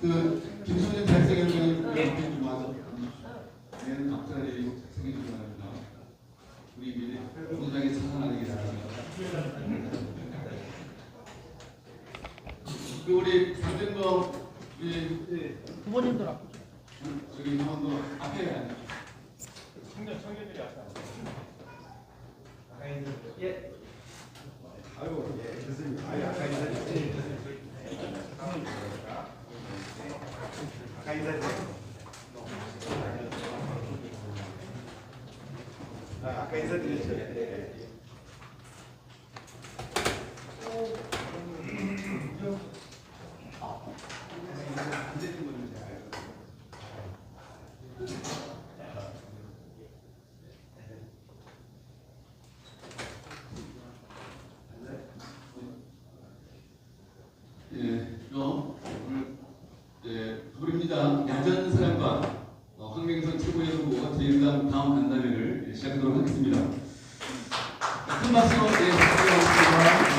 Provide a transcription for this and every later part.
김성현 대학생회장님 좀 와서 내년 앞자리 생일 축하합니다. 우리 미래 공장에 참석하는 게 바랍니다. 우리 강정범 우리 후보님들 앞으로 저기 한번더 앞에 앉아. 청년들이 앞에 예. 아이고, 예, 교수님. 아유, 아까 인사드렸어요. 아까 인사드렸어요. 아까 인사드렸죠. 예. 부릅니다. 야전 사랑과 황명선 최고의 후보가 제1강 다음 간담회를 시작하도록 하겠습니다. 큰 박수로 부탁드리겠습니다.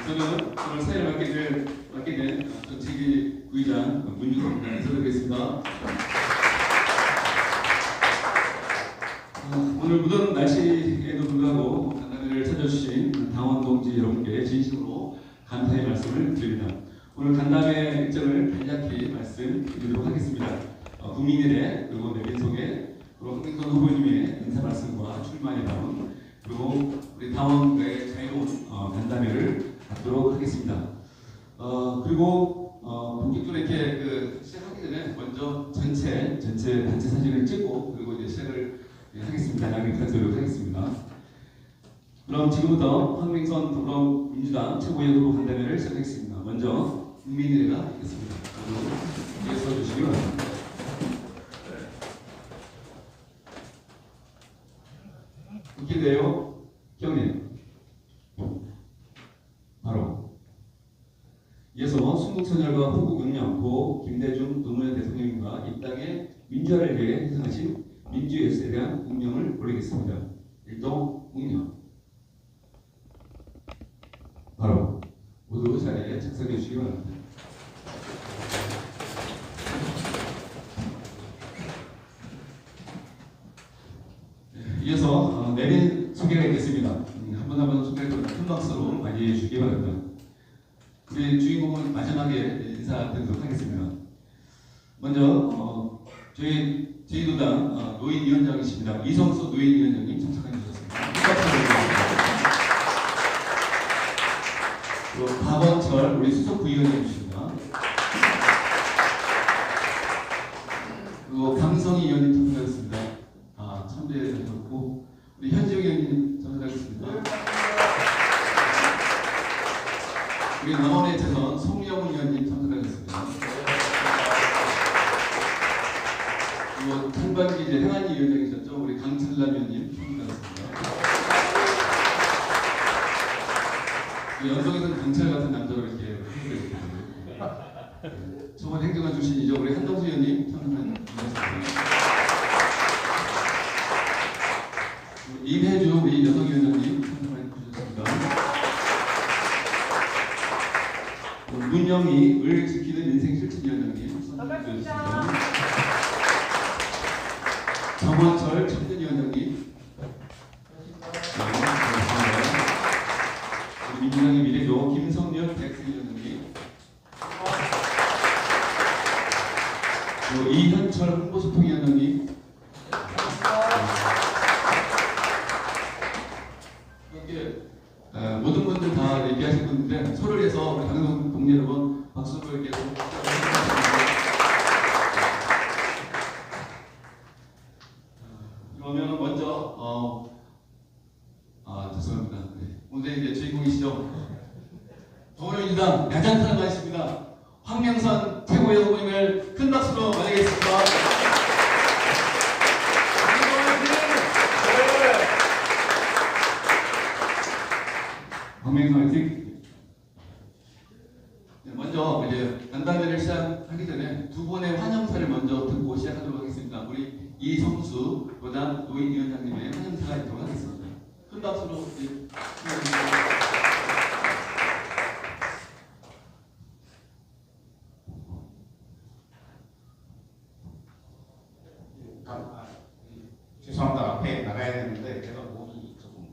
저는 오늘 사회를 맡게 된 정책위 부의장 문유성 인사드리겠습니다. 오늘 무더운 날씨에도 불구하고 간담회를 찾아주신 당원 동지 여러분께 진심으로 감사의 말씀을 드립니다. 오늘 간담회 일정을 간략히 말씀드리도록 하겠습니다. 국민일에 그리고 내빈속에 그리고 황명선 후보님의 인사 말씀과 출마에 나온 그리고 우리 당원의 자유로운 간담회를 갖도록 하겠습니다. 그리고 본격적으로 이렇게 시작하기 전에 먼저 전체 단체 사진을 찍고 그리고 이제 시작을 하겠습니다. 양해 부탁드리도록 하겠습니다. 그럼 지금부터 황명선 더불어민주당 최고위원 후보 간담회를 시작하겠습니다. 먼저 국민의회가 있겠습니다. 뒤에 서주시기 바랍니다. 웃긴데요, 경례. 바로 이어서 순국선열과 호국영령 고 김대중 노무현 대통령님과 이 땅의 민주화를 위해 희생하신 민주예술에 대한 운명을 올리겠습니다. 일동 운명. 바로 모두 자리에 착석해 주시기 바랍니다. 이어서 내린 소개가 있겠습니다. 한 분 한 분 소개를 큰 박수로 맞이해 주시기 바랍니다. 우리 주인공은 마지막에 인사드리도록 하겠습니다. 먼저 저희 제2도당 노인위원장이십니다. 이성수 노인위원장님 참석해 주셨습니다. 그리고 박원철 우리 수석 부위원장이십니다. 그리고 강성희 의원님 참석하셨습니다. 참배하셨고 우리 현지영 의원님 참석하셨습니다. 우리 남원의 재선 송영훈 의원님 참석하셨습니다. 그리고 찬반기 이제 행안위 위원장이셨죠. 우리 강철남 의원님 참석하셨습니다. 연속에서는 강철 같은 남자로 이렇게 저번 행정관 출신이죠. 우리 한동수 의원님 참석하셨습니다. 임혜주 우리 여성위원장님 참석해 주셨습니다. 문영희 을 지키는 인생 실천위원장님 참석해 주셨습니다. 정원철 청년위원장님, 민주당의 미래조 김성렬 대학생위원장님, 이현철 홍보소통위원장님, 이렇게 모든 분들 다 얘기하신 분인데 소를 해서 우리 강동 동료 여러분 박수를 이렇게 그러면 먼저 죄송합니다. 네. 오늘 이제 주인공이시죠. 더불어민주당 야장사랑가십니다. 황명선 최고위원 후보님을 큰 박수로 맞이하겠습니다. 황명선 화이팅! 네, 먼저 이제 간담회를 시작하기 전에 두 분의 환영사를 먼저 듣고 시작하도록 하겠습니다. 우리 이성수 여당 노인위원장님의 환영사가 있도록 하겠습니다. 큰 박수로 죄송합니다. 앞에 나가야 되는데 제가 목이 조금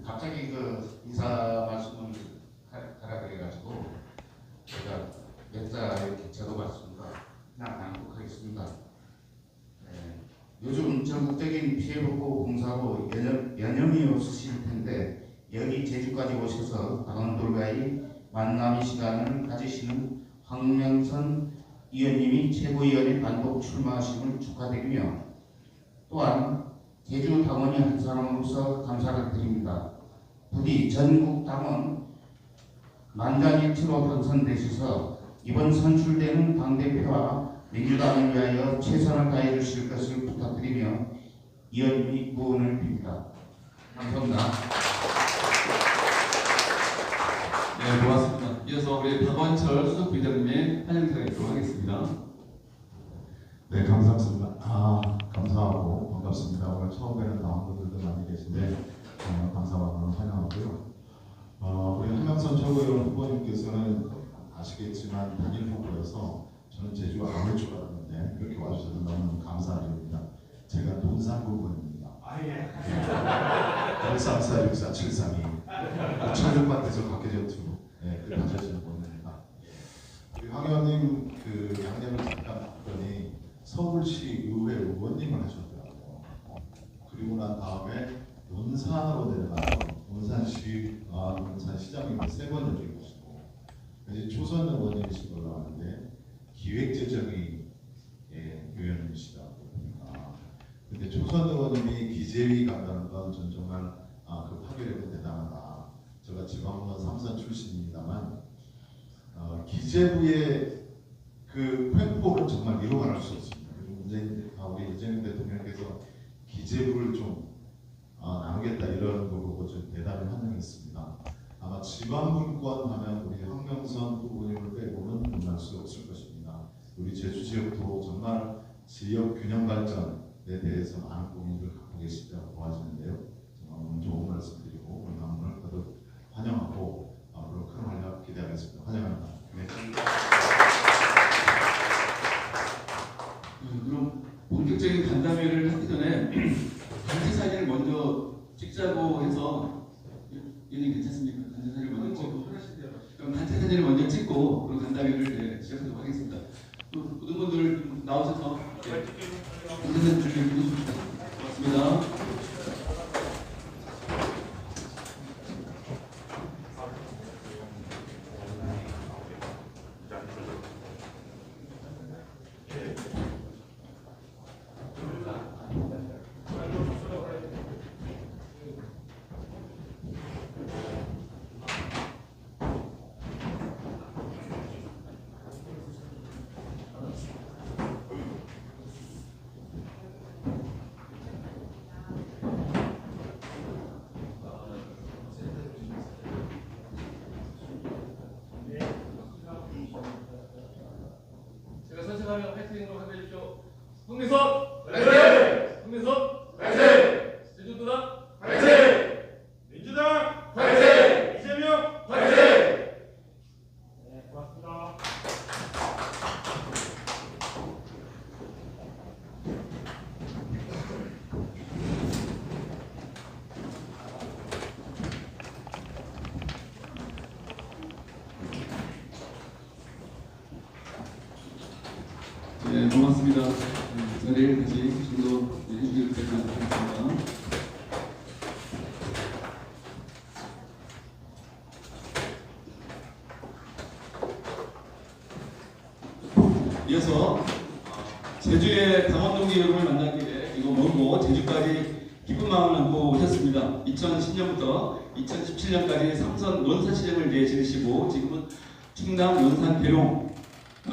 갑자기 그 인사 말씀을 하라 그래가지고 제가 몇자 이렇게 적어봤습니다. 그냥 낭독하겠습니다. 요즘 전국적인 피해복구 공사로 여념이 없으실 텐데 여기 제주까지 오셔서 당원들과의 만남의 시간을 가지시는 황명선 의원님이 최고위원회 단독 출마하심을 축하드리며 또한 제주 당원이 한 사람으로서 감사를 드립니다. 부디 전국 당원 만장일치로 당선되셔서 이번 선출되는 당대표와 민주당을 위하여 최선을 다해 주실 것을 부탁드리며 의원님이 구원을 빕니다. 감사합니다. 네, 고맙습니다. 이어서 우리 박원철 수석부의장님의 환영사를 드리도록 하겠습니다. 네, 감사합니다. 감사하고 반갑습니다. 오늘 처음 뵈는 당원분들도 많이 계신데 감사하고 환영하고요. 우리 한명선 최고위원 후보님께서는 아시겠지만 단일 후보여서 저는 제주 안 올 줄 알았는데 그렇게 와주셔서 너무 감사드립니다. 제가 논산구군입니다. 8346472 천육밭에서 각계전투 그 하시는 분입니다. 우리 황 의원님 그 양념을 잠깐 봤더니 서울시 의회 의원님을 하셨더라고요. 그리고 난 다음에 논산으로 내려가서 논산시 논산시장님을 3번 연주해보시고 이제 초선 의원님이신 걸로 아는데 기획재정위 의원님이시다 보니까 근데 초선 의원님이 기재위 간다는 건 전 정말 그 파괴력은 대단하다. 제가 지방의원 3선 출신입니다만 기재부의 그 횡포를 정말 이루어갈 수 없습니다. 우리 이재명 대통령께서 기재부를 좀 나누겠다 이러는 거 보고 좀 대단히 환영했습니다. 아마 지방분권 하면 우리 황명선 후보님을 빼고는 만날 수 없을 것입니다. 우리 제주 지역도 정말 지역 균형 발전에 대해서 많은 고민을 갖고 계시다고 하시는데요. 정말 좋은 말씀드리고 오늘 한번을 거듭 환영하고 앞으로 큰 활약 기대하겠습니다. 환영합니다. 네. 그럼 본격적인 간담회를 하기 전에 단체 사진을 먼저 찍자고 해서 의원님 괜찮습니까? 단체 사진을 먼저 찍고 그럼 단체 사진을 먼저 찍고 그럼 간담회를 시작하도록 하겠습니다. 모든 분들 나오셔서 단체 사진 준비해 주십시오. 고맙습니다. 제가 선택하면 화이팅으로 함께해 주십시오. 흥민선 화이팅! 흥민선 화이팅! 제주도당 화이팅! 민주당 화이팅! 이재명 화이팅! 네, 고맙습니다. 네, 고맙습니다. 자리를 다시 좀더 해주길 부탁드리겠습니다. 이어서 제주의 당원동지 여러분을 만나기 위해 이거 멀고 제주까지 기쁜 마음을 안고 오셨습니다. 2010년부터 2017년까지 삼선 논산시장을 지내시고 지금은 충남 논산 계룡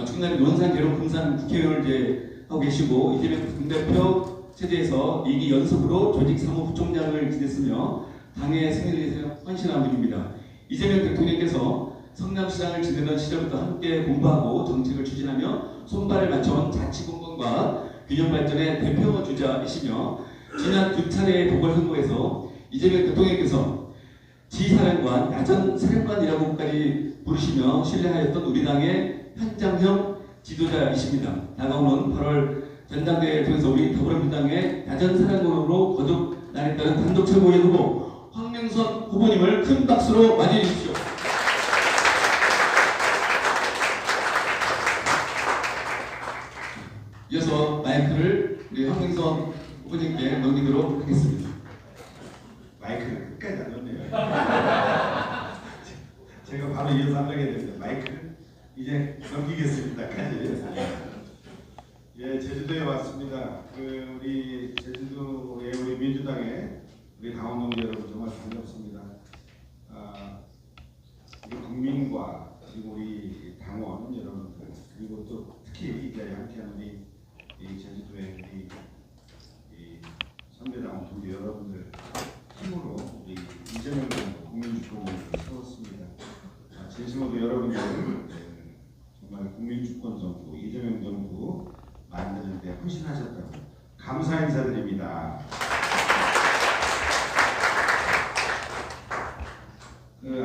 충남의 논산 계룡 금산 국회의원을 하고 계시고 이재명 당대표 체제에서 2기 연속으로 조직 사무부총장을 지냈으며 당의 승리를 위해서 헌신한 분입니다. 이재명 대통령께서 성남시장을 지내던 시절부터 함께 공부하고 정책을 추진하며 손발을 맞춰온 자치공무원과 균형발전의 대표 주자이시며 지난 2차례의 보궐선거에서 이재명 대통령께서 지사령관, 야전사령관이라고까지 부르시며 신뢰하였던 우리 당의 현장형 지도자이십니다. 다가오는 8월 전당대회를 통해서 우리 더불어민주당의 야전사랑으로 거듭 나겠다는 단독 최고위원 후보 황명선 후보님을 큰 박수로 맞이해 주십시오. 이어서 마이크를 우리 황명선 후보님께 넘기도록 하겠습니다. 마이크를 끝까지 안 넣네요. 제가 바로 이어서 하려고 했는데 마이크를 이제 넘기겠습니다까지. 예, 제주도에 왔습니다. 우리 제주도의 우리 민주당의 우리 당원 동지 여러분 정말 반갑습니다. 우리 국민과 그리고 우리 당원 여러분들 그리고 또 특히 이 자리에 함께한 우리 이 제주도의 우리 이 선배당원 동지 여러분들 힘으로 우리 이재명 국민주권을 세웠습니다. 진심으로 여러분들 정말 국민주권 정부 이재명 정부 만드는데 헌신하셨다고 감사 인사드립니다.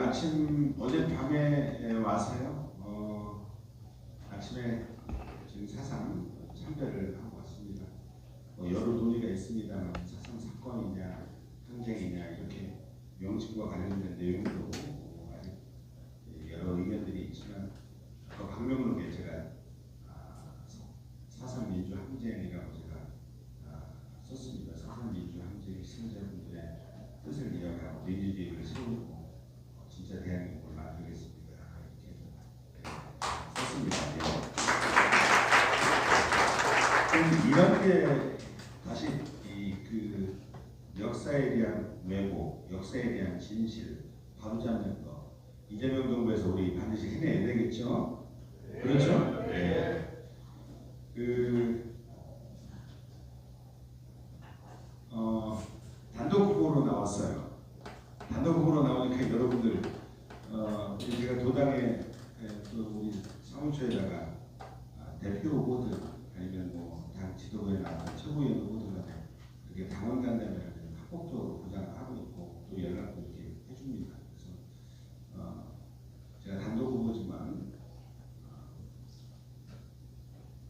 아침 어젯밤에 와서요. 아침에 지금 사상 참배를 하고 왔습니다. 여러 논의가 있습니다만 사상 사건이냐 항쟁이냐 이렇게 명칭과 관련된 내용도 아직 여러 의견들이 있지만 그 방명록에 제가 사상민주항쟁이라고 제가 썼습니다. 사상민주항쟁 희생자분들의 뜻을 이어가고 민주주의를 세우고 진짜 대한민국을 만들겠습니다. 이렇게 썼습니다. 이런 게 다시 그 역사에 대한 왜곡, 역사에 대한 진실 바로잡는 거 이재명 정부에서 우리 반드시 해내야 되겠죠? 그렇죠? 네. 단독 후보로 나왔어요. 단독 후보로 나오니까 여러분들 제가 도당에 또 우리 사무처에다가 대표 후보들 아니면 뭐 당 지도부에 나왔던 최고위원 후보들한테 이렇게 당원 간담회를 합법적으로 보장하고 있고 또 연락도 이렇게 해줍니다. 그래서 제가 단독 후보지만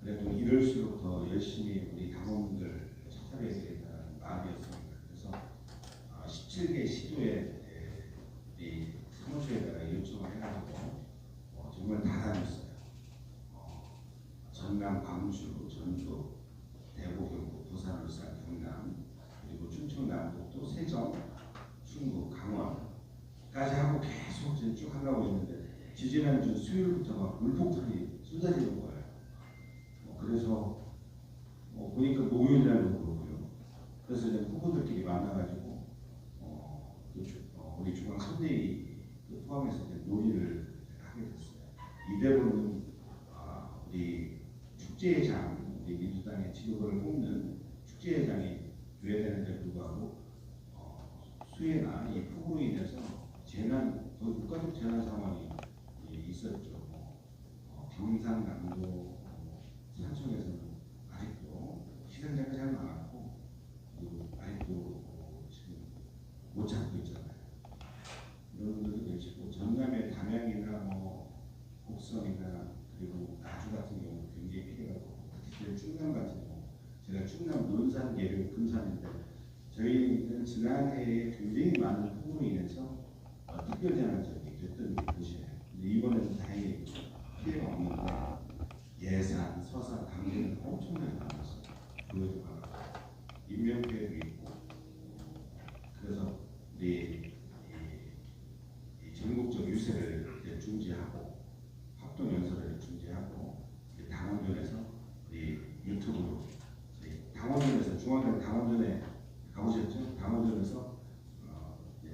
그래도 이럴수록 더 열심히 우리 당원분들 찾아뵈야 되겠다는 마음이었습니다. 그래서 17개 시도에 우리 사무소에다가 요청을 해가지고 정말 다 다녔어요. 전남, 광주, 전주, 대구, 경북, 부산, 울산, 경남 그리고 충청, 남북도 세정, 충북, 강원까지 하고 계속 쭉 하려고 했는데 지지난주 수요일부터 막 물폭탄이 쏟아지는 거예요. 그래서 보니까 목요일날도 그렇고요. 그래서 이제 후보들끼리 만나가지고 우리 중앙 선대위 포함해서 이제 논의를 하게 됐어요. 이대로는 우리 축제회장, 우리 민주당의 지도부를 뽑는 축제회장이 돼야 되는데 불구하고 수해나 이 폭우로 인해서 재난, 거의 국가적 재난 상황이 있었죠. 경상남도 산청에서는 아직도 희생자가 잘 많았고 그리고 아직도 지금 못 찾고 있잖아요. 여러분들도 계시고 전남의 담양이나 뭐 곡성이나 그리고 나주 같은 경우 굉장히 피해가 크고 특히 충남 같은 경우 제가 충남 논산, 계룡, 금산인데 저희는 지난해에 굉장히 많은 폭우로 인해서 특별재난지역이 됐던 곳이에요. 근데 이번에는 다행히 피해가 없는데 예산, 서산, 강릉은 엄청나게 많았어요. 그것도 많았고 인명피해도 있고 그래서 우리 이 전국적 유세를 이제 중지하고 합동연설을 중지하고 당원전에서 우리 유튜브로 당원전에서 중앙당 당원전에 가보셨죠? 당원전에서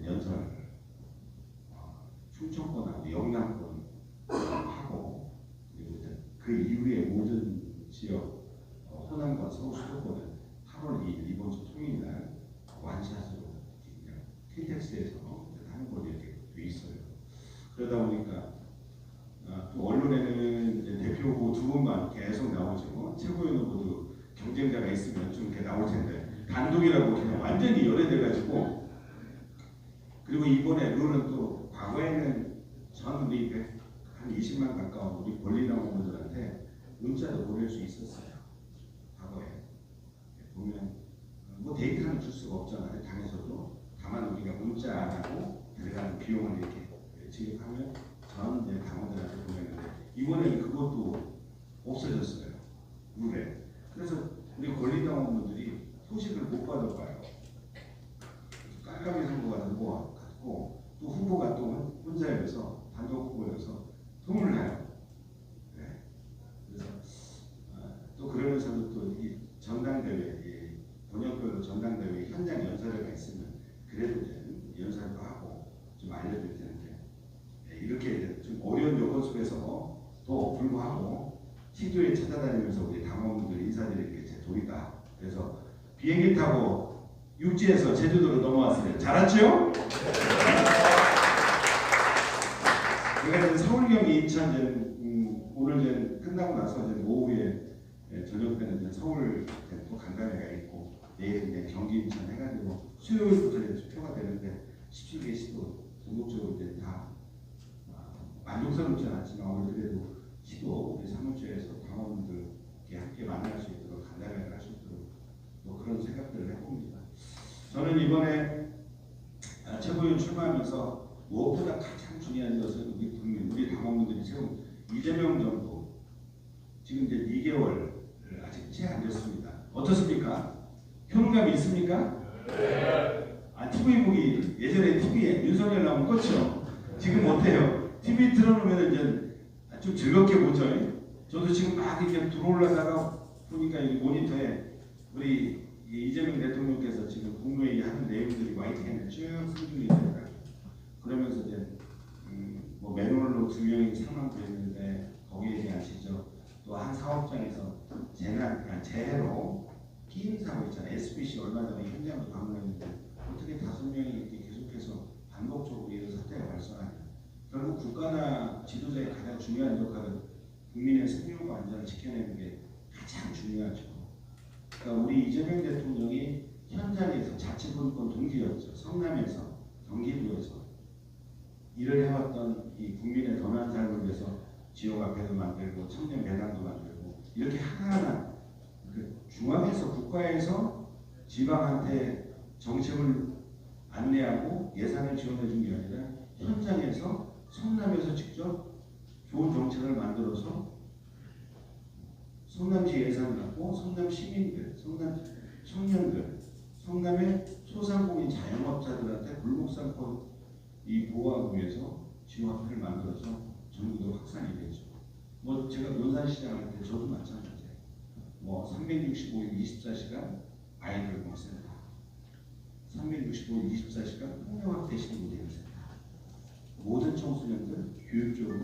연설을 충청권하고 영남권 하고 그리고 그 이후에 모든 지역 호남과 서울 수도권은 8월 2일 이번 주 토요일날 완샷으로 그냥 KTX에서 하는 걸로 이렇게 돼 있어요. 그러다 보니까 또 언론에는 이제 대표 후보 두 분만 계속 나오죠. 최고위원 후보도 경쟁자가 있으면 좀 이렇게 나올 텐데 단독이라고 그냥 완전히 열애돼가지고 그리고 이번에 룰은 또 과거에는 전 우리 한 20만 가까운 우리 권리당 후보들한테 문자도 보낼 수 있었어요. 과거에 보면 뭐 데이터는 줄 수가 없잖아요. 당에서도. 다만 우리가 문자 안 하고 들어가는 비용을 이렇게 지급하면 전 이제 당원들한테 보내는데 이번에는 그것도 없어졌어요. 룰에. 그래서 우리 권리당원분들이 소식을 못 받아봐요. 깜깜이 선거가 된 것 같고 또 후보가 또 혼자여서 단독 후보여서 돈을 나요. 네. 그래서 또 그러면서도 또 이 전당대회, 이 번역별로 전당대회 현장 연설회가 있으면 그래도 이제 연설도 하고 좀 알려드릴 텐데 이렇게 좀 어려운 요건 속에서 또 불구하고 시도에 찾아다니면서 우리 당원분들 인사드리는 게 제 도리다. 그래서 비행기 타고 육지에서 제주도로 넘어왔어요. 잘 왔죠? 제가 이제 서울경이 인천 오늘 이제 끝나고 나서 이제 오후에 저녁 때는 이제 서울 또 간담회가 있고 내일 이제 경기 인천 해가지고 수요일부터 이제 투표가 되는데 17개 시도 전국적으로 이제 다 만족스럽지 않지만 오늘 그래도 시도 우리 사무처에서 당원들 함께 만날 수 있도록 간담회를 할 수 있도록 뭐 그런 생각들을 해봅니다. 저는 이번에 최고위원 출마하면서 무엇보다 가장 중요한 것은 우리 국민, 우리 당원분들이 세운 이재명 정부 지금 이제 2개월 아직 채 안 됐습니다. 어떻습니까? 효능감이 있습니까? TV 보기 예전에 TV에 윤석열 나오면 껐죠. 지금 어때요? TV 틀어놓으면 이제 좀 즐겁게 보죠. 저도 지금 막 이렇게 들어올라다가 보니까 이 모니터에 우리 이재명 대통령께서 지금 국무회의 하는 내용들이 YTN에 쭉 승중이 되더라고요. 그러면서 이제 뭐 맨홀로 2명이 사망됐는데 거기에 대한 지적, 또 한 사업장에서 재해로 피임 사고 있잖아요. SBC 얼마 전에 현장도 방문했는데 어떻게 5명이 이렇게 계속해서 반복적으로 이런 사태가 발생하냐. 결국 국가나 지도자의 가장 중요한 역할은 국민의 생명과 안전을 지켜내는 게 가장 중요하죠. 그러니까 우리 이재명 대통령이 현장에서 자치분권 동지였죠. 성남에서, 경기도에서 일을 해왔던 이 국민의 더 나은 삶을 위해서 지역 앞에도 만들고 청년 배당도 만들고 이렇게 하나하나 그 중앙에서 국가에서 지방한테 정책을 안내하고 예산을 지원해 준 게 아니라 현장에서 성남에서 직접 좋은 정책을 만들어서 성남시 예산을 갖고 성남 시민들, 성남 청년들, 성남의 소상공인 자영업자들한테 골목상권 이 보호하기 위해서 지원을 만들어서 전국으로 확산이 되죠. 뭐 제가 논산시장 할 때 저도 마찬가지예요. 뭐 365일 24시간 아이들 복센터, 365일 24시간 폭력학 대신 대응센터, 모든 청소년들 교육적으로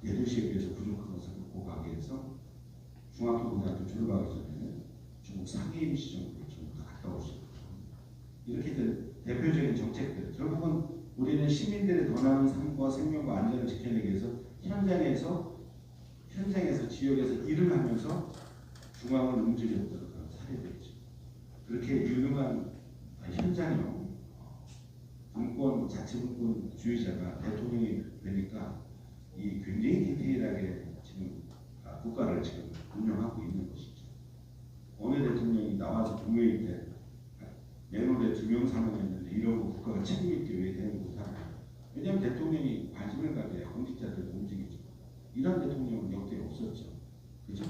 대도시에 비해서 부족한 것을 극복하기 위해서 중학교 고등학교 졸업하기 전에는 중국 상해임 시정으로 전부 다 갔다 올 수 있고 이렇게 된 대표적인 정책들 결국은 우리는 시민들의 더 나은 삶과 생명과 안전을 지켜내기 위해서 현장에서 지역에서 일을 하면서 중앙을 움직였던 그런 사례들이죠. 그렇게 유능한 현장형 분권 자치분권주의자가 대통령이 되니까 이 굉장히 디테일하게 지금 국가를 지금 운영하고 있는 것이죠. 어느 대통령이 나와서 국회의원 때 내노래 2명 사망했는데 이런 거 국가가 책임있게 왜 되는 못하나요? 왜냐하면 대통령이 관심을 가져야 공직자들도 움직이죠. 이런 대통령은 역대 없었죠. 그죠?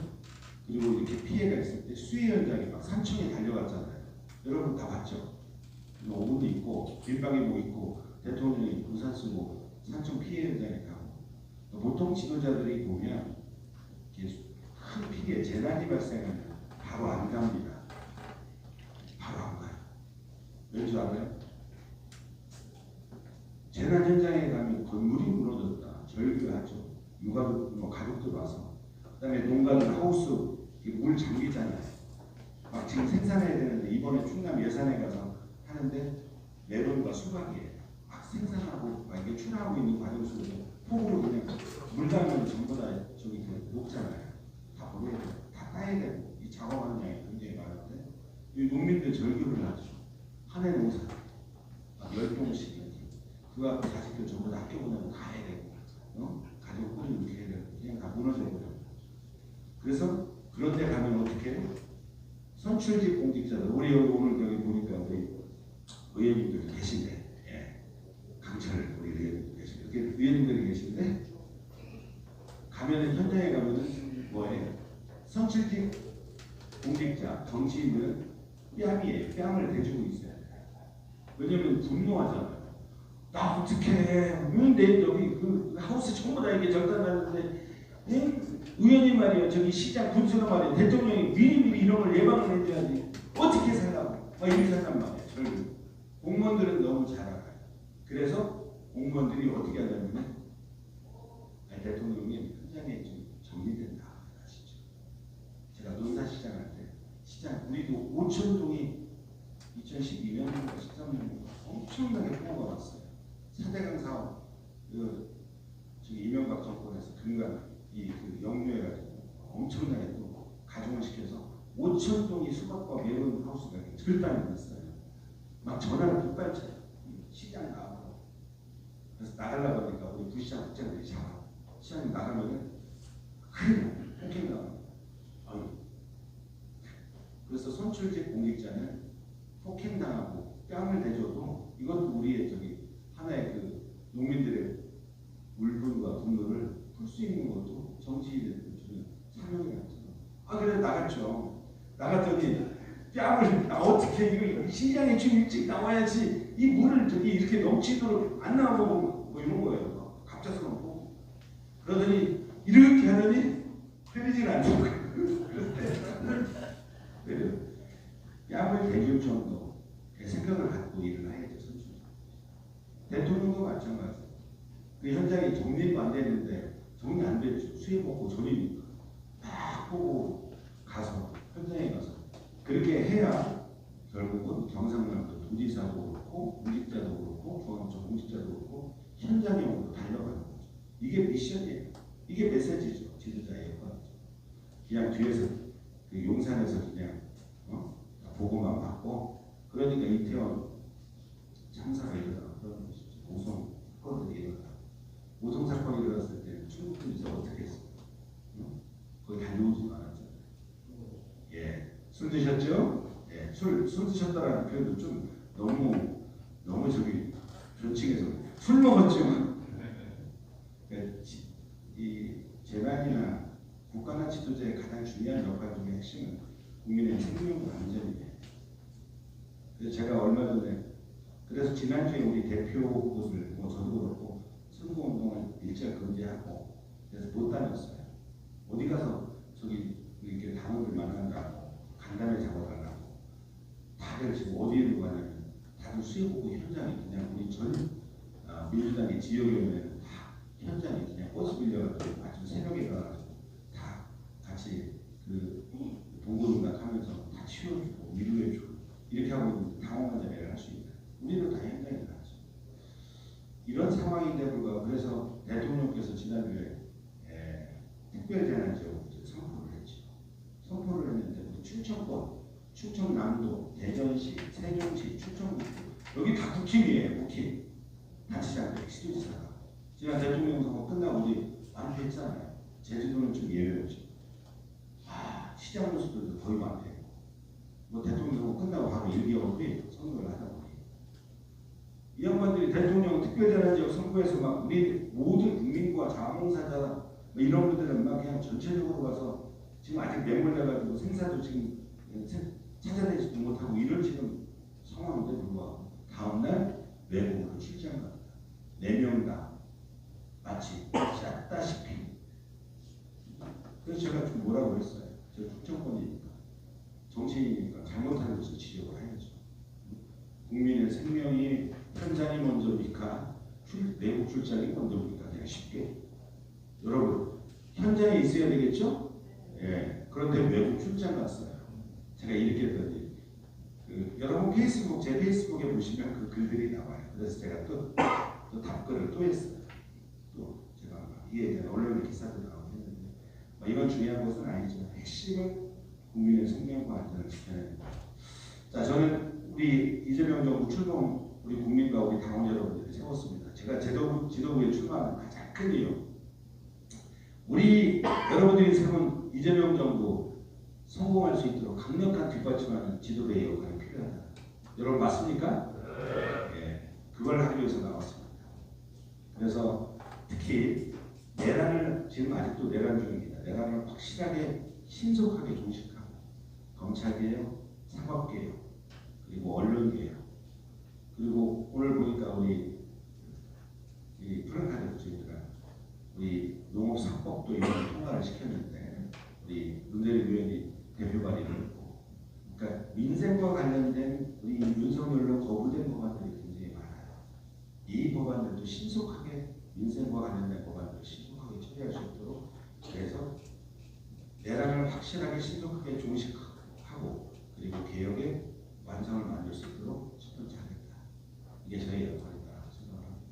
그리고 이렇게 피해가 있을 때 수해 현장에 막 산청에 달려갔잖아요. 여러분 다 봤죠? 오분도 있고 길방에뭐 있고 대통령이 우산 쓰고 산청 피해 현장에 가고 보통 지도자들이 보면 큰 피해, 재난이 발생하면 바로 안 갑니다. 바로 안 가요. 왠 줄 알아요? 재난 현장에 가면 건물이 무너졌다. 절규하죠. 유가족, 가족들 와서. 그 다음에 농가들 하우스, 물 잠기잖아요. 막 지금 생산해야 되는데 이번에 충남 예산에 가서 하는데 메론과 수박이에요. 막 생산하고 막 이게 출하하고 있는 과정 속에서 폭우로 그냥 물 가면 전부 다 저기 녹잖아요. 다 버려야 돼요. 다 따야 되고 이 작업하는 양이 굉장히 많은데 이 농민들 절규를 하죠. 한 해 농사 10동씩 그 앞에 자식들 전부 다 학교 보내고 가야 되고 가족 꾸리고 이렇게 해야 되고 그냥 다 무너져 버려요. 그래서 그런 데 가면 어떻게 해요? 선출직 공직자들, 우리 오늘 여기 보니까 우리 의원님들이 계신데, 예. 강철 우리 의원님들 계신데, 이렇게 의원님들이 계신데, 가면은 현장에 가면은 뭐예요? 선출직 공직자, 정치인들은 뺨이에요. 뺨을 대주고 있어요. 왜냐면 분노하잖아요. 나 어떻게 해? 내 여기 그 하우스 전부 다 이렇게 절단하는데, 의원님 말이야, 저기 시장 군수가 말이야, 대통령이 미리미리 이런 걸 예방을 해줘야지. 어떻게 살라고? 막 이렇게 산단 말이야. 결국 공무원들은 너무 잘 알아요. 그래서 공무원들이 어떻게 하냐면, 대통령이 현장에 좀 정리된다 하시죠. 제가 논산시장 할 때, 시장 우리도 5천동이 2012년, 13년 엄청나게 폭우가 왔어요. 4대강 사업, 저기 이명박 정권에서 금강 그 역류해가지고 엄청나게 또 가중을 시켜서 5천동이 수박과 매운 하우스가 절단이 됐어요. 막 전화를 빗발쳐요. 시장 나가고. 그래서 나가려고 하니까 우리 부시장 국장들이 잡아. 시장이 나가면은 큰일 폭행 나가요. 그래서 선출직 공직자는 폭행당하고 뺨을 대줘도 이것도 우리의 저기 하나의 그 농민들의 울분과 분노를 풀 수 있는 것도 정치인들의 주는 사명이 같죠. 그래 나갔죠. 나갔더니 뺨을 어떻게 이거 시장에 좀 일찍 나와야지 이 물을 저기 이렇게 넘치도록 안 나오고 뭐 이런 거예요. 갑자기 놓고 그러더니 이렇게 하더니 풀리질 않는 거예요. 그래요. 뺨을 대줄 정도 생각을 갖고 일을 해야죠. 선출. 대통령도 마찬가지예요. 그 현장에 정리도 안 되는데 정리 안 되죠. 수해 먹고 졸이니까 딱 보고 가서 현장에 가서 그렇게 해야 결국은 경상남도 도지사도 그렇고 공직자도 그렇고 중앙청 공직자도 그렇고 현장에 오고 달려가는 거죠. 이게 미션이에요. 이게 메시지죠. 지도자의 역할이죠. 그냥 뒤에서 그 용산에서 그냥 보고만 받고 그러니까 이태원 참사가 일어나고 그런 것이죠. 오송 사건들이 일어나고 오송 사건이 일어났을 때 충북도에서 어떻게 했어요? 거기 달려오지 않았잖아요. 예, 술 드셨죠? 예, 술 드셨다라는 표현도 좀 너무 저기 존칭해서 술 먹었죠. 그러니까 이 재난이나 국가나 지도자의 가장 중요한 역할 중에 핵심은 국민의 생명과 안전이에요. 그래서 제가 얼마 전에 그래서 지난주에 우리 대표분을 저도 그렇고 선거운동을 일절 금지하고 그래서 못 다녔어요. 어디 가서 저기 이렇게 당원들 만난다고 간담회 잡아달라고 다들 지금 어디로 가냐면 다들 수해보고 현장에 그냥 우리 전 민주당의 지역위원회는 다 현장에 그냥 버스 빌려가지고 아침 새벽에 가가지고 다 같이 그 동고동락하면서 다 치워주고 위로해주고 이렇게 하고 있는 당원간담회를 할 수 있는 우리도 다 현장에 나가죠. 이런 상황인데 불구하고 그래서 대통령께서 지난주에 특별재난지역으로 선포를 했죠. 선포를 했는데 우리 충청권, 충청남도, 대전시, 세종시, 충청북도 여기 다 국힘이에요. 국힘 단체장들, 시도지사가 지난 대통령 선거 끝나고 우리 완주했잖아요. 제주도는 좀 예외였죠. 시장 모습들도 거의 많대요. 뭐 대통령 선거 끝나고 바로 1개월 후에 선거를 하다 보니 이 양반들이 대통령 특별재난지역 선거에서 막 우리 모든 국민과 자원봉사자 뭐 이런 분들은 막 그냥 전체적으로 가서 지금 아직 매몰돼가지고 생사도 지금 찾아내지도 못하고 이런 지금 상황인데 불구하고 다음날 외국으로 출장 갑니다. 4명 다 마치 짰다시피. 그래서 제가 좀 뭐라고 했어요. 저 국정권이니까 정치인이니까 잘못하는 것을 지적을 해야죠. 국민의 생명이 현장이 먼저입니까? 내국 출장이 먼저입니까? 그냥 쉽게 여러분 현장에 있어야 되겠죠? 예. 그런데 외국 출장 갔어요. 제가 이렇게 했더니 여러분 페이스북 제 페이스북에 보시면 그 글들이 나와요. 그래서 제가 또 답글을 또 했어요. 또 제가 이에 대한 언론의 기사도 나오고 했는데 이건 중요한 것은 아니지만 핵심은 국민의 생명과 안전을 지켜야 됩니다. 자, 저는 우리 이재명 정부 출범 우리 국민과 우리 당원 여러분들이 세웠습니다. 제가 지도부에 출마하는 가장 큰 이유 우리 여러분들이 세운 이재명 정부 성공할 수 있도록 강력한 뒷받침하는 지도부의 역할이 필요하다. 여러분 맞습니까? 예, 그걸 하기 위해서 나왔습니다. 그래서 특히 내란을 지금 아직도 내란 중입니다. 내란을 확실하게 신속하게 종식하고 검찰개혁, 사법개혁, 그리고 언론개혁, 그리고 오늘 보니까 우리 프랑카드 저희가 우리 농업사법도 이번 통과를 시켰는데 우리 문재인 의원이 대표 발의를 했고, 그러니까 민생과 관련된 우리 윤석열로 거부된 법안들이 굉장히 많아요. 이 법안들도 신속하게 민생과 관련된 법안들을 신속하게 처리할 수 있도록, 그래서 내란을 확실하게 신속하게 종식하고 그리고 개혁의 완성을 만들 수 있도록 첫번째 하겠다. 이게 저희 역할이다 생각합니다.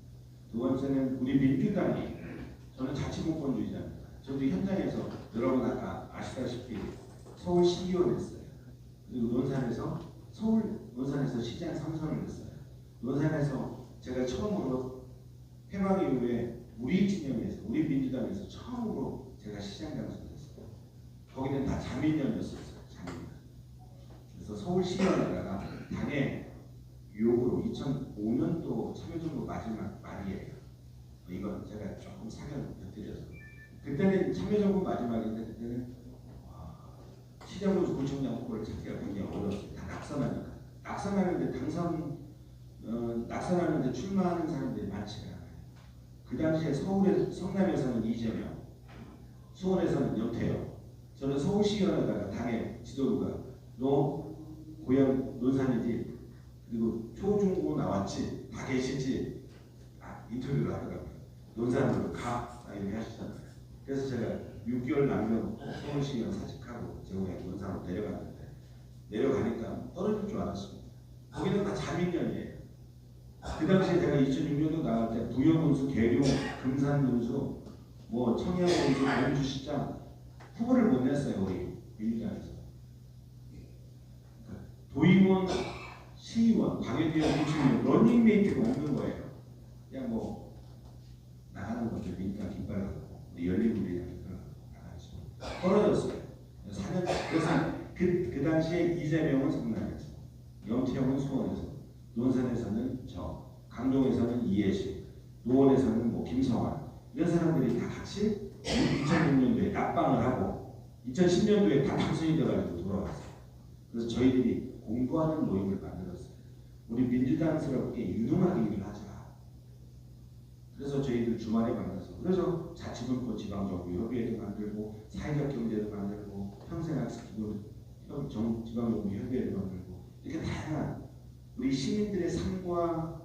두 번째는 우리 민주당이, 저는 자치목권주의자입니다. 저도 현장에서 여러분 아까 아시다시피 서울시의원 했어요. 그리고 논산에서 시장 3선을 했어요. 논산에서 제가 처음으로 해방 이후에 우리 진영에서, 우리 민주당에서 처음으로 제가 시장 당선됐어요. 거기는 다 자민련이었었어요. 자민련. 그래서 서울시의원에다가 당의 유혹으로 2005년도 참여정부 마지막 말이에요. 이건 제가 조금 사견 곁들여서, 그때는 참여정부 마지막인데 그때는 시장으로 구청장 후보를 찾기가 굉장히 어려웠어요. 다 낙선하니까. 낙선하는데 낙선하는데 출마하는 사람들이 많지가 않아요. 그 당시에 성남에서는 이재명, 수원에서는 연태영, 저는 서울시의원에다가 당의 지도부가 너 고향 논산이지, 그리고 초중고 나왔지, 다 계시지, 인터뷰를 하더라고요. 논산으로 가, 이렇게 하시잖아요. 그래서 제가 6개월 남겨 서울시의원 사직하고 제 고향 논산으로 내려갔는데, 내려가니까 떨어질 줄 알았습니다. 거기는 다 자민련이에요. 그 당시에 제가 2006년도 나갈 때 부여군수, 계룡, 금산군수, 뭐 청양군수, 원주시장 후보를 못 냈어요. 우리 민주당에서. 그러니까 도의원, 시의원, 광역의원, 구청의원 러닝메이트가 없는 거예요. 그냥 뭐 나가는 거죠. 민주당 깃발 갖고 우리 열린우리당 깃발 갖고 나가죠. 떨어졌어요. 4년. 그래서 그 당시에 이재명은 성남에서, 영태영은 수원에서, 논산에서는 강동에서는 이해식, 노원에서는 뭐 김성환, 이런 사람들이 다 같이 2006년도에 낙방을 하고 2010년도에 다 당선이 돼가지고 돌아왔어요. 그래서 저희들이 공부하는 모임을 만들었어요. 우리 민주당스럽게 유능하게 일을 하자. 그래서 저희들 주말에 만나서, 그래서 자치분권 지방정부협의회도 만들고, 사회적 경제도 만들고, 평생학습기도 지방정부협의회도 만들고, 이렇게 다양한 우리 시민들의 삶과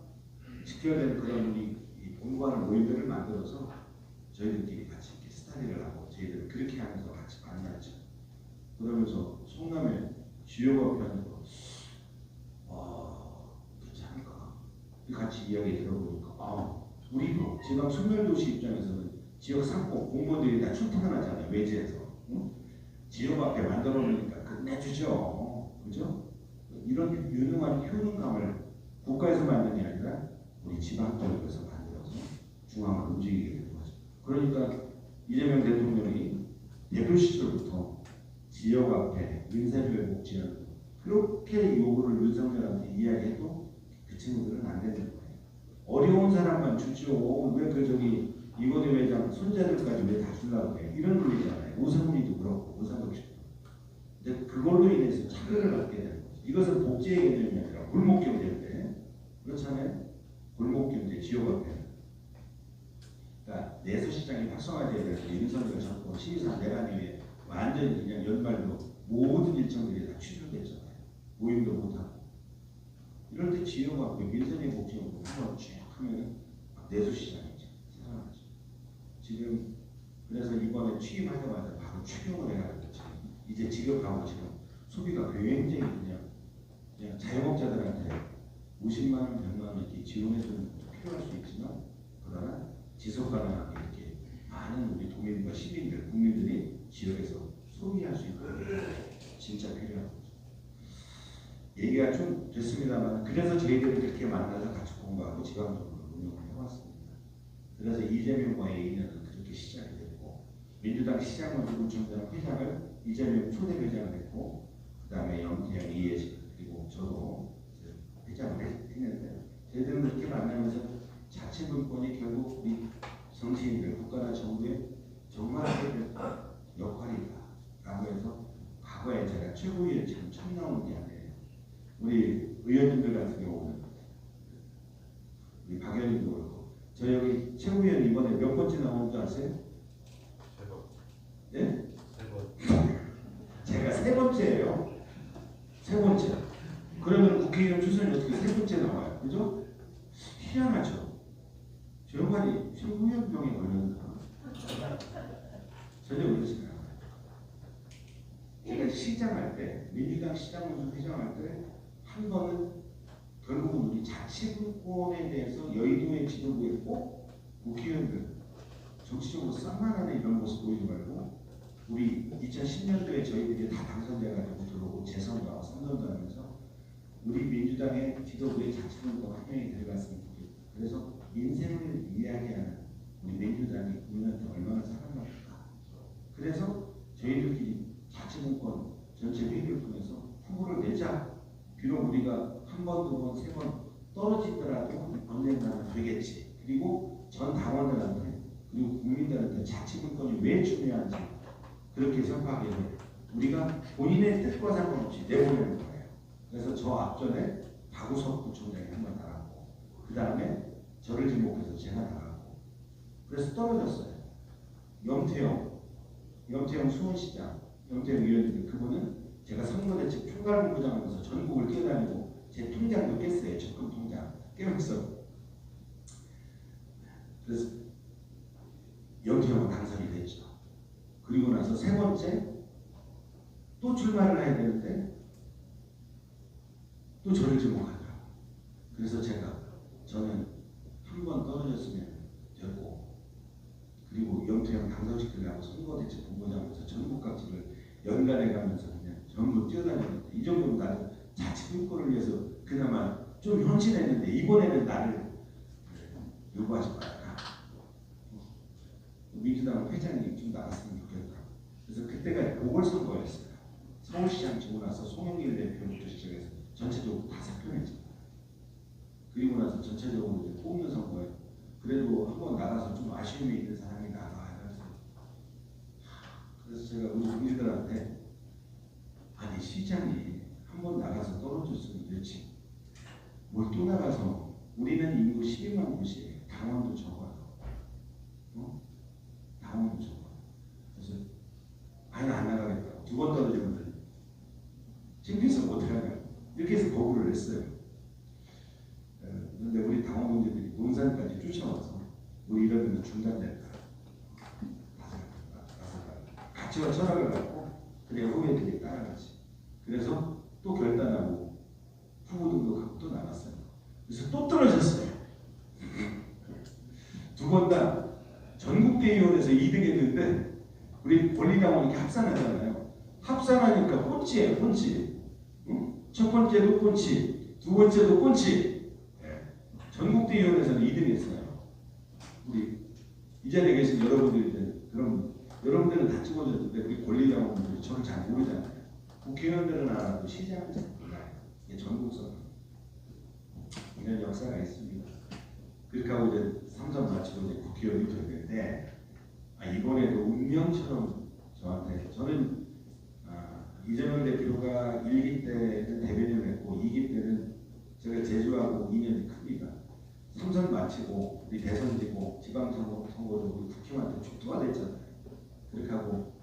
직결된 그런 우리 공부하는 모임들을 만들어서 저희들끼리 같이 이렇게 스터디를 하고, 저희들은 그렇게 하면서 같이 만나죠. 그러면서 성남의 지역화폐 하는 거, 괜찮을까? 같이 이야기 들어보니까, 우리도 지방 소멸도시 입장에서는 지역 상권 공무원들이 다 출퇴근하잖아요. 외지에서. 응? 지역화폐 만들어 놓으니까 끝내주죠. 그죠? 이런 유능한 효능감을 국가에서 만드는 게 아니라 우리 지방정부에서 만들어서 중앙을 움직이게 되는 거죠. 그러니까 이재명 대통령이 대표 시절부터 지역화폐, 민생회복 지원, 그렇게 요구를 윤석열한테 이야기해도 그 친구들은 안 되는 거예요. 어려운 사람만 주죠. 왜 이건희 회장 손자들까지 왜 다 주려고 해? 이런 논리잖아요. 오성리도 그렇고 오상덕 씨도. 근데 그걸로 인해서 차별을 받게 되는 거죠. 이것은 복지의 개념이 아니라 골목경제인데, 그렇잖아요. 골목경제, 지역화폐. 그러니까 내수시장이 활성화되어야 돼서 윤석열 정권 시의사 내란 이후에 완전히 그냥 연말로 모든 일정들이 다 취소됐잖아요. 모임도 못하고. 이럴 때 지역화폐, 민생의 복지연구 한번 쭉 하면 내수시장이죠. 살아나죠. 지금 그래서 이번에 취임하자마자 바로 추경을 해가지고 이제 지급하고 지금 소비가 굉장히 그냥 자영업자들한테 50만 원, 100만 원 이렇게 지원해주는 것도 필요할 수 있지만, 그러나 지속 가능하게 이렇게 많은 우리 도민과 시민들, 국민들이 지역에서 소비할 수 있도록 진짜 필요한 거죠. 얘기가 좀 됐습니다만, 그래서 저희들이 그렇게 만나서 같이 공부하고 지방정부를 운영을 해왔습니다. 그래서 이재명과의 인연은 그렇게 시작이 됐고, 민주당 시장본부총장 회장을 이재명 초대회장을 했고 그 다음에 영태영 이해식 그리고 저도 회장을 했는데 저희들은 그렇게 만나면서 자치분권이 결국 우리 정치인들 국가나 정부의 정말 해야 될 역할이다라고 해서 과거에 제가 최고위원 참 처음 나온 게 아니에요. 우리 의원님들 같은 경우는 우리 박 의원님도 그렇고 저 여기 최고위원 이번에 몇 번째 나온 줄 아세요? 네? 제가 세 번째예요. 세 번째. 그러면 국회의원 추선이 어떻게 세 번째 나와요? 그죠? 희한하죠. 저 양반이 최고위원병에 걸렸나? 전혀 그렇지 않아요. 제가 시장할 때, 민주당 시장본부 회장할 때 한 번은 결국은 우리 자치분권에 대해서 여의도의 지도부에 꼭 국회의원들 정치적으로 쌍만하는 이런 모습 보이지 말고 우리 2010년도에 저희들이 다 당선돼가지고 들어오고 재선도 하고 선거도 하면서 우리 민주당의 지도부의 자치분권 한 명이 들어갔으면 좋겠다. 그래서 인생을 이야기하는 우리 민주당이 국민한테 얼마나 사랑받을까. 그래서 저희들끼리 자치분권 전체 회의를 통해서 후보를 내자. 비록 우리가 한 번, 두 번, 세 번 떨어지더라도 언젠가는 되겠지. 그리고 전 당원들한테 그리고 국민들한테 자치분권이 왜 중요한지 그렇게 생각하게 우리가 본인의 뜻과 상관없이 내보내는 거예요. 그래서 저 앞전에 박우석 부총장이 한 번 나갔고 그 다음에 저를 지목해서 제가 나갔고 그래서 떨어졌어요. 영태영 수원시장, 영태영 의원님 그분은 제가 선거대책 총괄본부장하면서 전국을 뛰어다니고 제 통장도 깼어요. 적금 통장 깨면서 그래서 영태영은 당선이 됐죠. 그리고 나서 세 번째 또 출마를 해야 되는데 또 저를 지목하더라고요. 그래서 저는 한 번 떨어졌으면 됐고 그리고 영태영 당선시키려고 선거대책 본부장하면서 전국 각지를 연간해가면서 그냥 전부 뛰어다녔는데 이 정도면 나는 자치분권을 위해서 그나마 좀 헌신했는데 이번에는 나를 요구하지 말아라. 민주당 회장님 좀 나갔으면 좋겠다. 그래서 그때가 보궐선거였어요. 서울시장 지고 나서 송영길 대표부터 시작해서 전체적으로 다 사표냈잖아요. 그리고 나서 전체적으로 이제 뽑는 선거에 그래도 한번 나가서 좀 아쉬움이 있는 사람이 나가야 해서 그래서 제가 우리 국민들한테 아니 시장이 한번 나가서 떨어졌으면 그렇지 뭘 또 나가서 우리는 인구 12만 곳이에요. 당원도 적어요. 당원도 적어요. 그래서 아니 안 나가겠다고 두 번 떨어지면 창피해서 못하냐 이렇게 해서 거부를 했어요. 그런데 우리 당원분들이 논산까지 쫓아와서 우리 이러면 중단됐다. 가치와 철학을 갖고 그래 후배들이 따라가지. 그래서 또 결단하고 후보 등록하고 또 나갔어요. 그래서 또 떨어졌어요. 두 번 다 전국대의원에서 2등 했는데 우리 권리당원 이렇게 합산하잖아요. 합산하니까 꼰치예요, 꼰치. 응? 첫 번째도 꼰치, 두 번째도 꼰치. 전국대의원에서는 2등 했어요. 우리 이 자리에 계신 여러분들이 그럼 여러분들은 다 찍어줬는데 우리 권리당원들이 저를 잘 모르잖아요. 국회의원들은 알아도 시장은 잘 몰라요. 이게 전국선 이런 역사가 있습니다. 그렇게 하고 이제 3선 마치고 이제 국회의원이 되는데 이번에도 운명처럼 저는 이재명 대표가 1기 때는 대변인을 했고 2기 때는 제가 제주하고 인연이 큽니다. 3선 마치고 우리 대선 지고 지방선거도 우리 국힘한테 족두가 됐잖아요. 그렇게 하고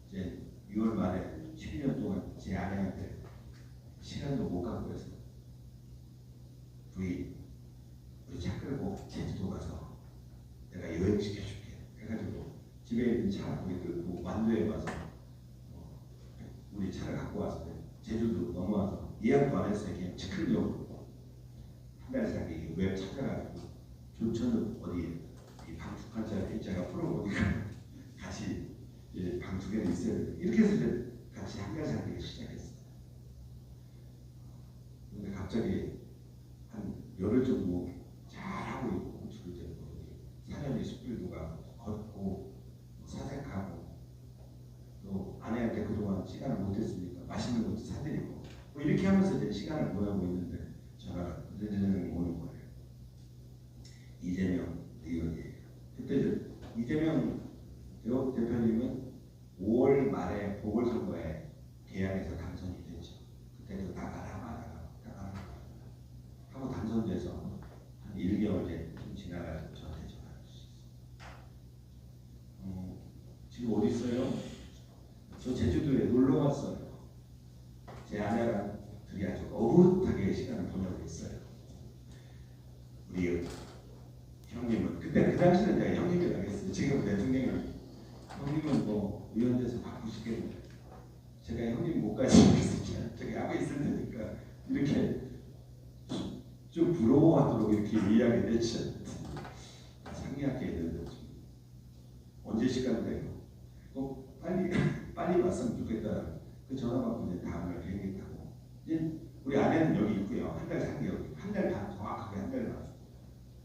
이제 6월 말에 12년 동안 제 아내한테 시간도 못 갖고 해서 부인 우리 차 끌고 제주도 가서 내가 여행시켜줄게 해가지고 집에 있는 차 우리 그 완도에 와서 우리 차를 갖고 와서 제주도 넘어와서 예약도 안 했어요. 그냥 즉흥적으로 한 달 사이에 웹 찾아가지고 조천은 어디 이 방축한자 일자가 풀어 어디가 같이 방 두 개는 있어야 돼. 이렇게 해서 같이 한 달 사이에 시작했어요. 근데 갑자기 한 열흘 정도 잘하고 있고 둘째 사년이 숲길도가 걷고 사색하고 이렇게 하면서 이제 시간을 보내고 있는데 제가 대전에 오는 거예요. 이재명 의원이에요. 그때 이제 이재명 대표님은 5월 말에 보궐선거에 개항해서 당선이 됐죠. 그때도 나가라 하고 당선돼서 한 1개월 좀 지나가서 저한테 전화를 주셨어요. 지금 어디 있어요? 저 제주도에 놀러 왔어요. 제 아내랑 둘이 아주 어긋하게 시간을 보내고 있어요. 우리 형님은 그때 그 당시는 내가 형님이라고 했어요. 지금 대통령이 형님은 뭐 의원 돼서 바꾸시겠네요. 제가 형님 못 가시면 저기 앞에 있을 테니까 이렇게 좀 부러워하도록 이렇게 이야기 됐죠. 상의하게 되는데 언제 시간 돼요? 빨리 왔으면 좋겠다. 그 전화 받고 이제 다음날 비행기 타고 이제 우리 아내는 여기 있고요. 한 달 살기 여기 한 달 반 정확하게 한 달 나왔어요.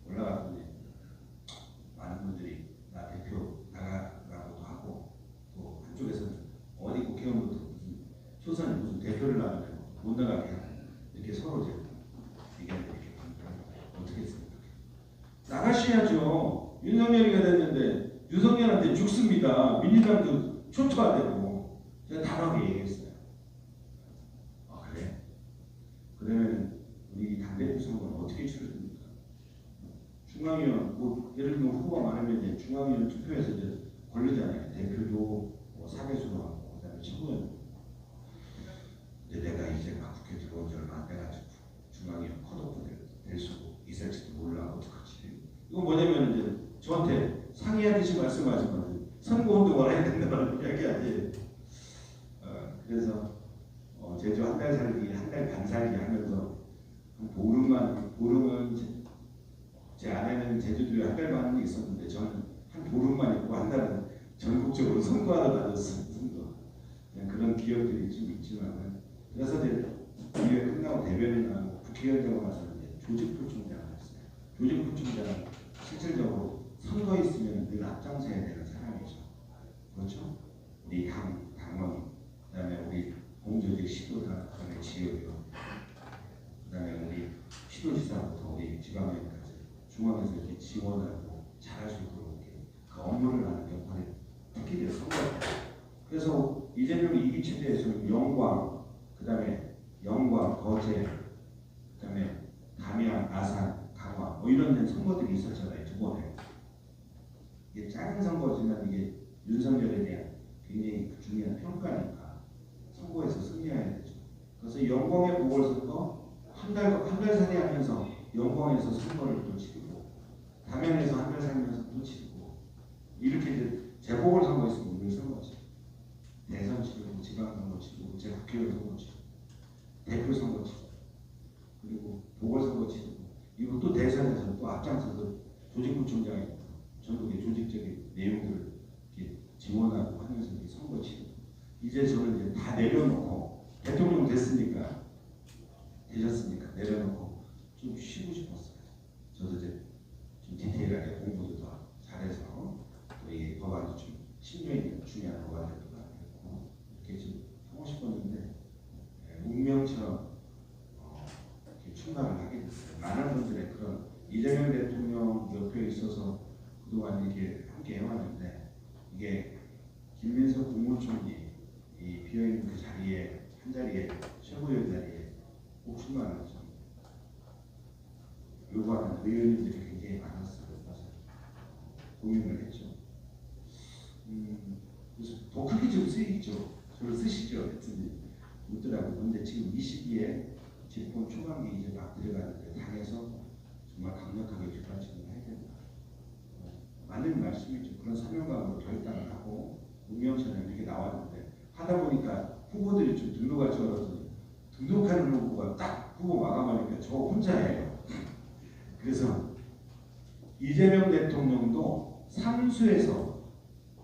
올라갔더니 많은 분들이 나 대표 나가라고도 하고 또 한쪽에서는 어디 국회의원부터 무슨 초선이 무슨 대표를 나가면 못 나가게 하고 이렇게 서로 이제 의견을 이렇게 어떻게 했습니까? 나가셔야죠. 윤석열이가 됐는데 윤석열한테 죽습니다. 민주당도 초토화되고 제가 단호하게 얘기했어요. 아 그래? 그러면 우리 당대표 선거는 어떻게 치러집니까? 중앙위원 뭐 예를 들면 후보가 많으면 이제 중앙위원 투표에서 이제 걸리잖아요. 대표도 뭐 사개수도 하고 그다음에 최고위원. 이제 내가 이제 막 국회 들어온 지 얼마 안 돼가지고 중앙위원 컷오프 될 수도 있을지도 몰라 어떡하지? 이건 뭐냐면 이제 저한테 상의하듯이 말씀하지만 선거운동을 해야 된다는 이야기하지. 그래서 제주 한 달 살기, 한 달 반 살기 하면서 한 보름은 제 아내는 제주도에 한 달 반은 있었는데 저는 한 보름만 있고 한 달은 전국적으로 선거하러 다녔어요. 선거. 그냥 그런 기억들이 좀 있지만 그래서 이제 이게 끝나고 대변이나 국회의원 되고 나서는 이제 조직부총장을 했어요. 조직부총장은 실질적으로 선거 있으면 늘 앞장서야 되는 사람이죠. 그렇죠? 우리 당원, 그다음에 우리 공조직 시도당, 그다음에 지역위원, 그다음에 우리 시도지사부터 우리 지방위원까지 중앙에서 이렇게 지원하고 잘할 수 있도록 이렇게 그 업무를 하는 역할이 특히 이제 선거예요. 그래서 이재명 이기 체제에서는 영광, 그다음에 영광, 거제, 그다음에 담양, 아산, 강화 뭐 이런 선거들이 있었잖아요. 두 번에. 이게 작은 선거지만 이게 윤석열에 대한 굉장히 중요한 평가니까 선거에서 승리해야 되죠. 그래서 영광의 보궐선거 한 달 살이 하면서 영광에서 선거를 또 치르고 담양에서 한 달 살면서 또 치르고 이렇게 이제 재보궐선거 있으면 우리 선거지. 대선 치르고 지방선거 치르고 국회의원 선거 치르고 대표 선거 치르고 그리고 보궐선거 치르고 이거 또 대선에서 또 앞장서서 조직부총장이 전국의 조직적인 내용들을 이렇게 지원하고 하면서 이렇게 선거 치르고 이제 저는 이제 다 내려놓고 대통령 되셨으니까 내려놓고 좀 쉬고 싶었어요. 저도 이제 좀 디테일하게 공부도 더 잘해서 또 이 법안이 좀 신뢰 있는 중요한 법안들도 많고 이렇게 좀 하고 싶었는데 운명처럼 이렇게 출마를 하게 됐어요. 많은 분들의 그런 이재명 대통령 옆에 있어서 그동안 이렇게 함께 해왔는데 이게 김민석 국무총리 이 비어있는 그 자리에 한 자리에 최고위원 자리에 꼭 출마를 좀 요구하는 의원님들이 굉장히 많았어요. 그래서 고민을 했죠. 그래서 더 크게 좀 쓰이죠. 저를 쓰시죠. 했더니 묻더라고요. 근데 지금 이 시기에 집권 초반기 이제 막 들어가는데 당에서 정말 강력하게 뒷받침을 해야 된다. 맞는 말씀이죠. 그런 사명감으로 결단을 하고 운명처럼 이렇게 나왔는데 하다 보니까 후보들이 좀 등록할 줄 알았더니 등록하는 후보가 딱 후보 마감하니까 저 혼자예요. 그래서 이재명 대통령도 삼수에서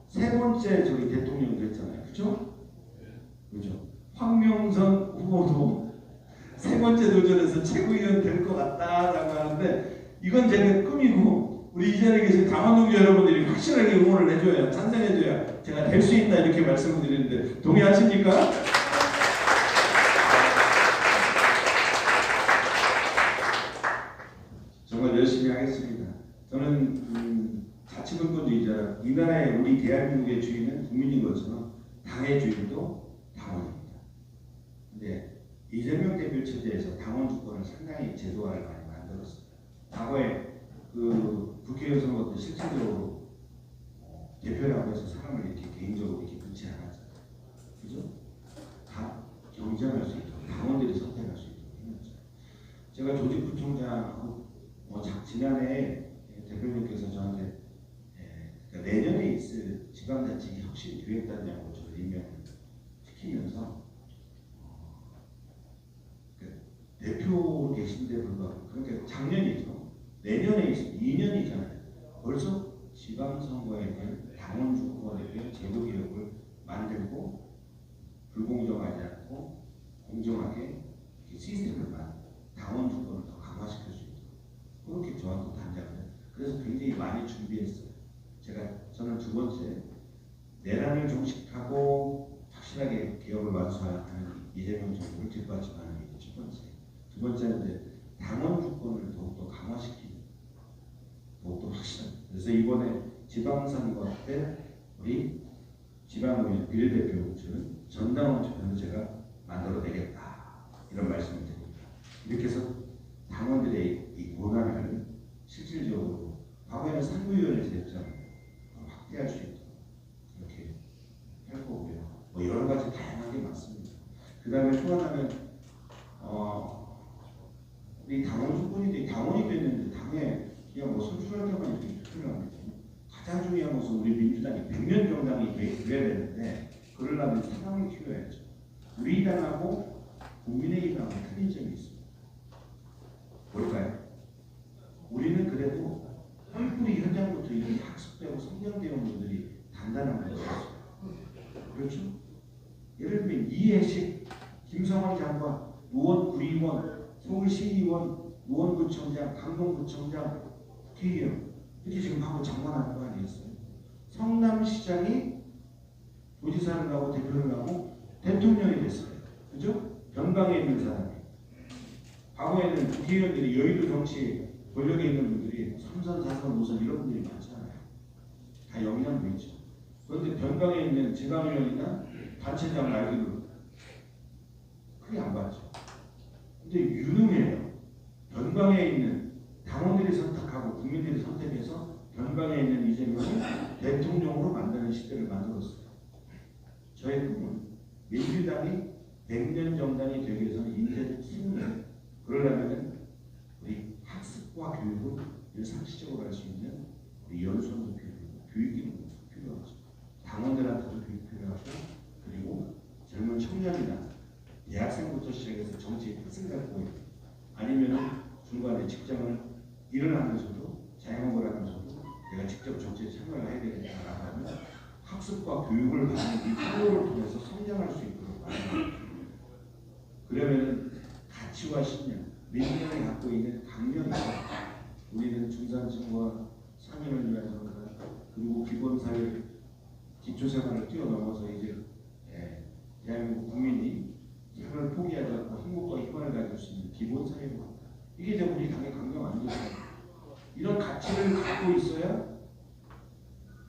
세 번째 저기 대통령 됐잖아요. 그죠? 그죠? 황명선 후보도 세 번째 도전에서 최고위원 될 것 같다라고 하는데 이건 제 꿈이고 우리 이 자리에 계신 당원동지 여러분들이 확실하게 응원을 해줘야 찬성해줘야 제가 될 수 있다 이렇게 말씀을 드리는데 동의하십니까? 이 나라의 우리 대한민국의 주인은 국민인 것처럼 당의 주인도 당원입니다. 근데 이재명 대표 체제에서 당원 주권을 상당히 제도화를 많이 만들었어요. 과거에 그 국회의원 선거 때 실질적으로 대표라고 해서 사람을 이렇게 개인적으로 이렇게 넣지 않았잖아요. 그죠? 다 경쟁할 수 있도록 당원들이 선택할 수 있도록 해놨죠. 제가 조직부총장하고 지난해 대표님께서 저한테 그러니까 내년에 있을 지방자치 혁신 기획단장으로 저를 임명을 시키면서 대표로 계신데 불구하고 그러니까 작년이죠. 내년에 있을 2년이잖아요. 벌써 지방선거에 대한 당원 주권에 대한 제도 개혁을 만들고 불공정하지 않고 공정하게 시스템을 만들고 당원 주권을 더 강화시킬 수 있도록 그렇게 저한테 단장을 해요. 그래서 굉장히 많이 준비했어요. 저는 두 번째 내란을 종식하고 확실하게 개혁을 완수하는 이재명 정부를 뒷받침하는 게 첫 번째. 두 번째는 이제 당원 주권을 더욱더 강화시키는 더욱더 확실한. 그래서 이번에 지방선거 때 우리 지방의회 비례대표 즉 전당원 투표는 제가 만들어내겠다 이런 말씀을 드립니다. 이렇게 해서 당원들의 이 권한을 실질적으로 과거에는 상부위원회에서 했잖아요. 확대할 수 있도록 이렇게 할 거고요. 뭐 여러 가지 다양하게 많습니다. 그 다음에 또 하나는 우리 당원 주권이 당원이 됐는데 당에 그냥 뭐 선출할 때만 이렇게 투표를 합니다. 가장 중요한 것은 우리 민주당이 100년 정당이 돼야 되는데 그러려면 사람을 키워야죠. 우리 당하고 국민의힘하고 틀린 점이 있습니다. 뭘까요? 우리는 그래도 뿔뿔이 현장부터 이렇게 학습되고 성장되는 분들이 단단한 거죠. 그렇죠? 예를 들면 이해식, 김성환 장관, 노원 구의원, 서울시의원, 노원구청장, 강동구청장, 국회의원 이렇게 지금 하고 장관하는 거 아니겠어요? 성남시장이 도지사를 하고 대표를 하고 대통령이 됐어요. 그죠? 변방에 있는 사람이. 과거에는 국회의원들이 여의도 정치에 권력에 있는 분들이 3선, 4선, 5선 이런 분들이 많잖아요. 다 영향도 있죠. 그런데 변방에 있는 지방의원이나 단체장 말기를 크게 안 받죠. 근데 유능해요. 변방에 있는 당원들이 선택하고 국민들이 선택해서 변방에 있는 이재명을 대통령으로 만드는 시대를 만들었어요. 저의 꿈은 민주당이 100년 정당이 되기 위해서는 인재 키우는 그러려면 우리 학습과 교육을 일상시적으로 할 수 있는 우리 연수원도 필요하고 교육기능도 필요하죠. 당원들한테도 교육 필요하고 그리고 젊은 청년이나 대학생부터 시작해서 정치에 뜻을 갖고 있는 아니면 중간에 직장을 일을 하면서도 자영업을 하면서도 내가 직접 정치에 참여를 해야 되겠다라고 하면 학습과 교육을 받는 이 프로를 통해서 성장할 수 있도록 그러면은 가치와 신념 민주당이 갖고 있는 강력한 우리는 중산층과 상인을 위해서 그리고 기본사회 기초생활을 뛰어넘어서 이제 대한민국 국민이 삶을 포기하지 않고 행복과 희망을 가질 수 있는 기본사회로 간다. 이게 이제 우리 당의 강경 아니겠어요? 이런 가치를 갖고 있어야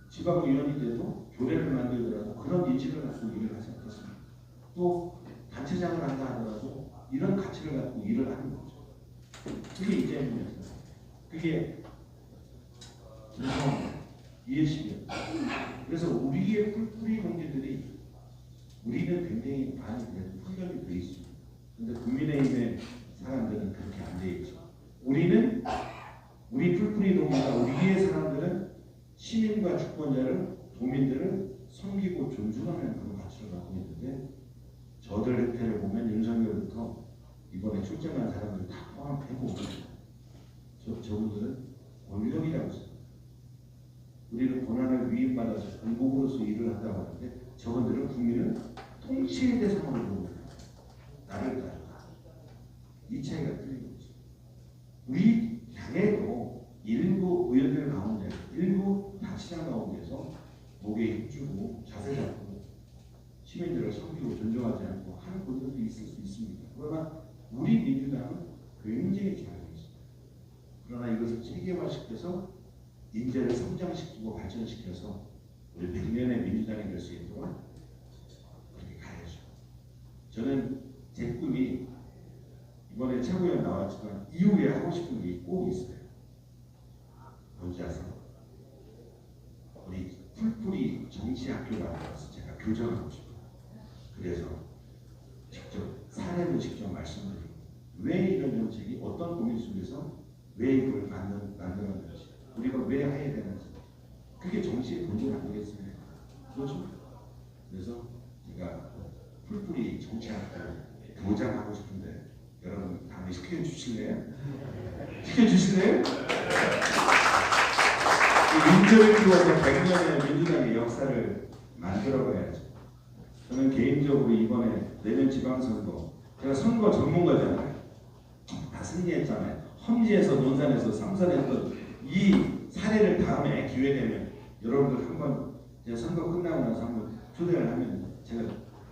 지방의원이 돼도 교례를 만들더라도 그런 인식을 갖고 일을 하지 않겠습니까? 또 단체장을 한다 하더라도 이런 가치를 갖고 일을 하는 거죠. 그게 이재명이었어요. 그게 김성환, 이해식이었어요. 그래서 우리의 뿔뿔이 공개들이 우리는 굉장히 많이 그래도 훈련이 되어 있습니다. 그런데 국민의힘의 사람들은 그렇게 안 되어 있죠. 우리는 우리 뿔뿔이 동무가 우리의 사람들은 시민과 주권자를 도민들을 섬기고 존중하는 그런 가치를 갖고 있는데 저들 행태를 보면 윤석열부터 이번에 출전한 사람들 다 포함해보고 저분들은 권력이라고 생각합니다. 우리는 고난을 위임받아서 공복으로서 일을 한다고 하는데 저분들은 국민을 통치의 대상으로 보고 나를 따르다. 이 차이가 틀린 거죠. 우리 당에도 일부 의원들 가운데 일부 단체장 가운데서 목에 힘주고 자세 잡고 시민들을 섬기고 존중하지 않고 하는 분들도 있을 수 있습니다. 그러나 우리 민주당은 굉장히 잘하고 있습니다. 그러나 이것을 체계화시켜서 인재를 성장시키고 발전시켜서 우리 100년의 민주당이 될 수 있도록 그렇게 가야죠. 저는 제 꿈이 이번에 최고위원 나왔지만 이후에 하고 싶은 게 꼭 있어요. 뭔지 아세요? 우리 풀뿌리 정치학교를 만들어서 제가 교정하고 싶어요. 그래서 직접 사례로 직접 말씀드리고 왜 이런 정책이 어떤 고민 속에서 왜 이걸 만들었는지 우리가 왜 해야 되는지 그게 정치의 본질 아니겠습니까? 그렇죠? 그래서 제가 풀뿌리 정치학교 교장하고 싶은데 여러분 다음에 시켜주실래요? 시켜주실래요? 인재를 키워서 100년의 민주당의 역사를 만들어가야죠. 저는 개인적으로 이번에 내년 지방선거 제가 선거 전문가잖아요. 다 승리했잖아요. 험지에서 논산에서 삼선했던 이 사례를 다음에 기회되면 여러분들 한번 제가 선거 끝나고 나서 한번 초대를 하면 제가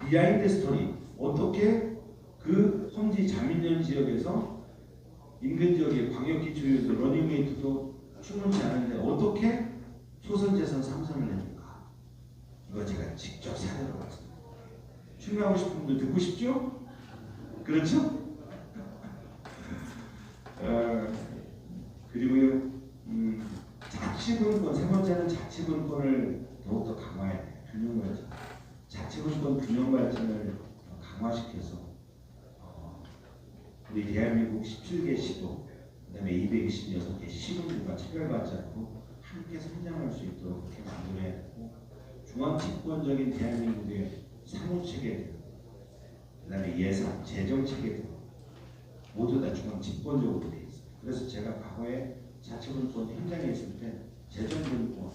비하인드 스토리 어떻게 그 험지 자민련 지역에서 인근 지역의 광역기초에서 러닝메이트도 충분치 않은데 어떻게 초선재선 3선을 냅니까? 이거 제가 직접 사례로 봤습니다. 출마하고 싶은 분들 듣고 싶죠? 그렇죠? 그리고요 자치분권 세 번째는 자치분권을 더욱더 강화해야 돼요. 균형 발전. 자치분권 균형 발전을 강화시켜서 우리 대한민국 17개 시도 그다음에 226개 시군구가 차별받지 않고 함께 성장할 수 있도록 그렇게 만들어야 되고 중앙 집권적인 대한민국의 사무체계들 그다음에 예산, 재정 체계들 모두 다 중앙 집권적으로 돼 있어요. 그래서 제가 과거에 자치분권 현장에 있을 때 재정분권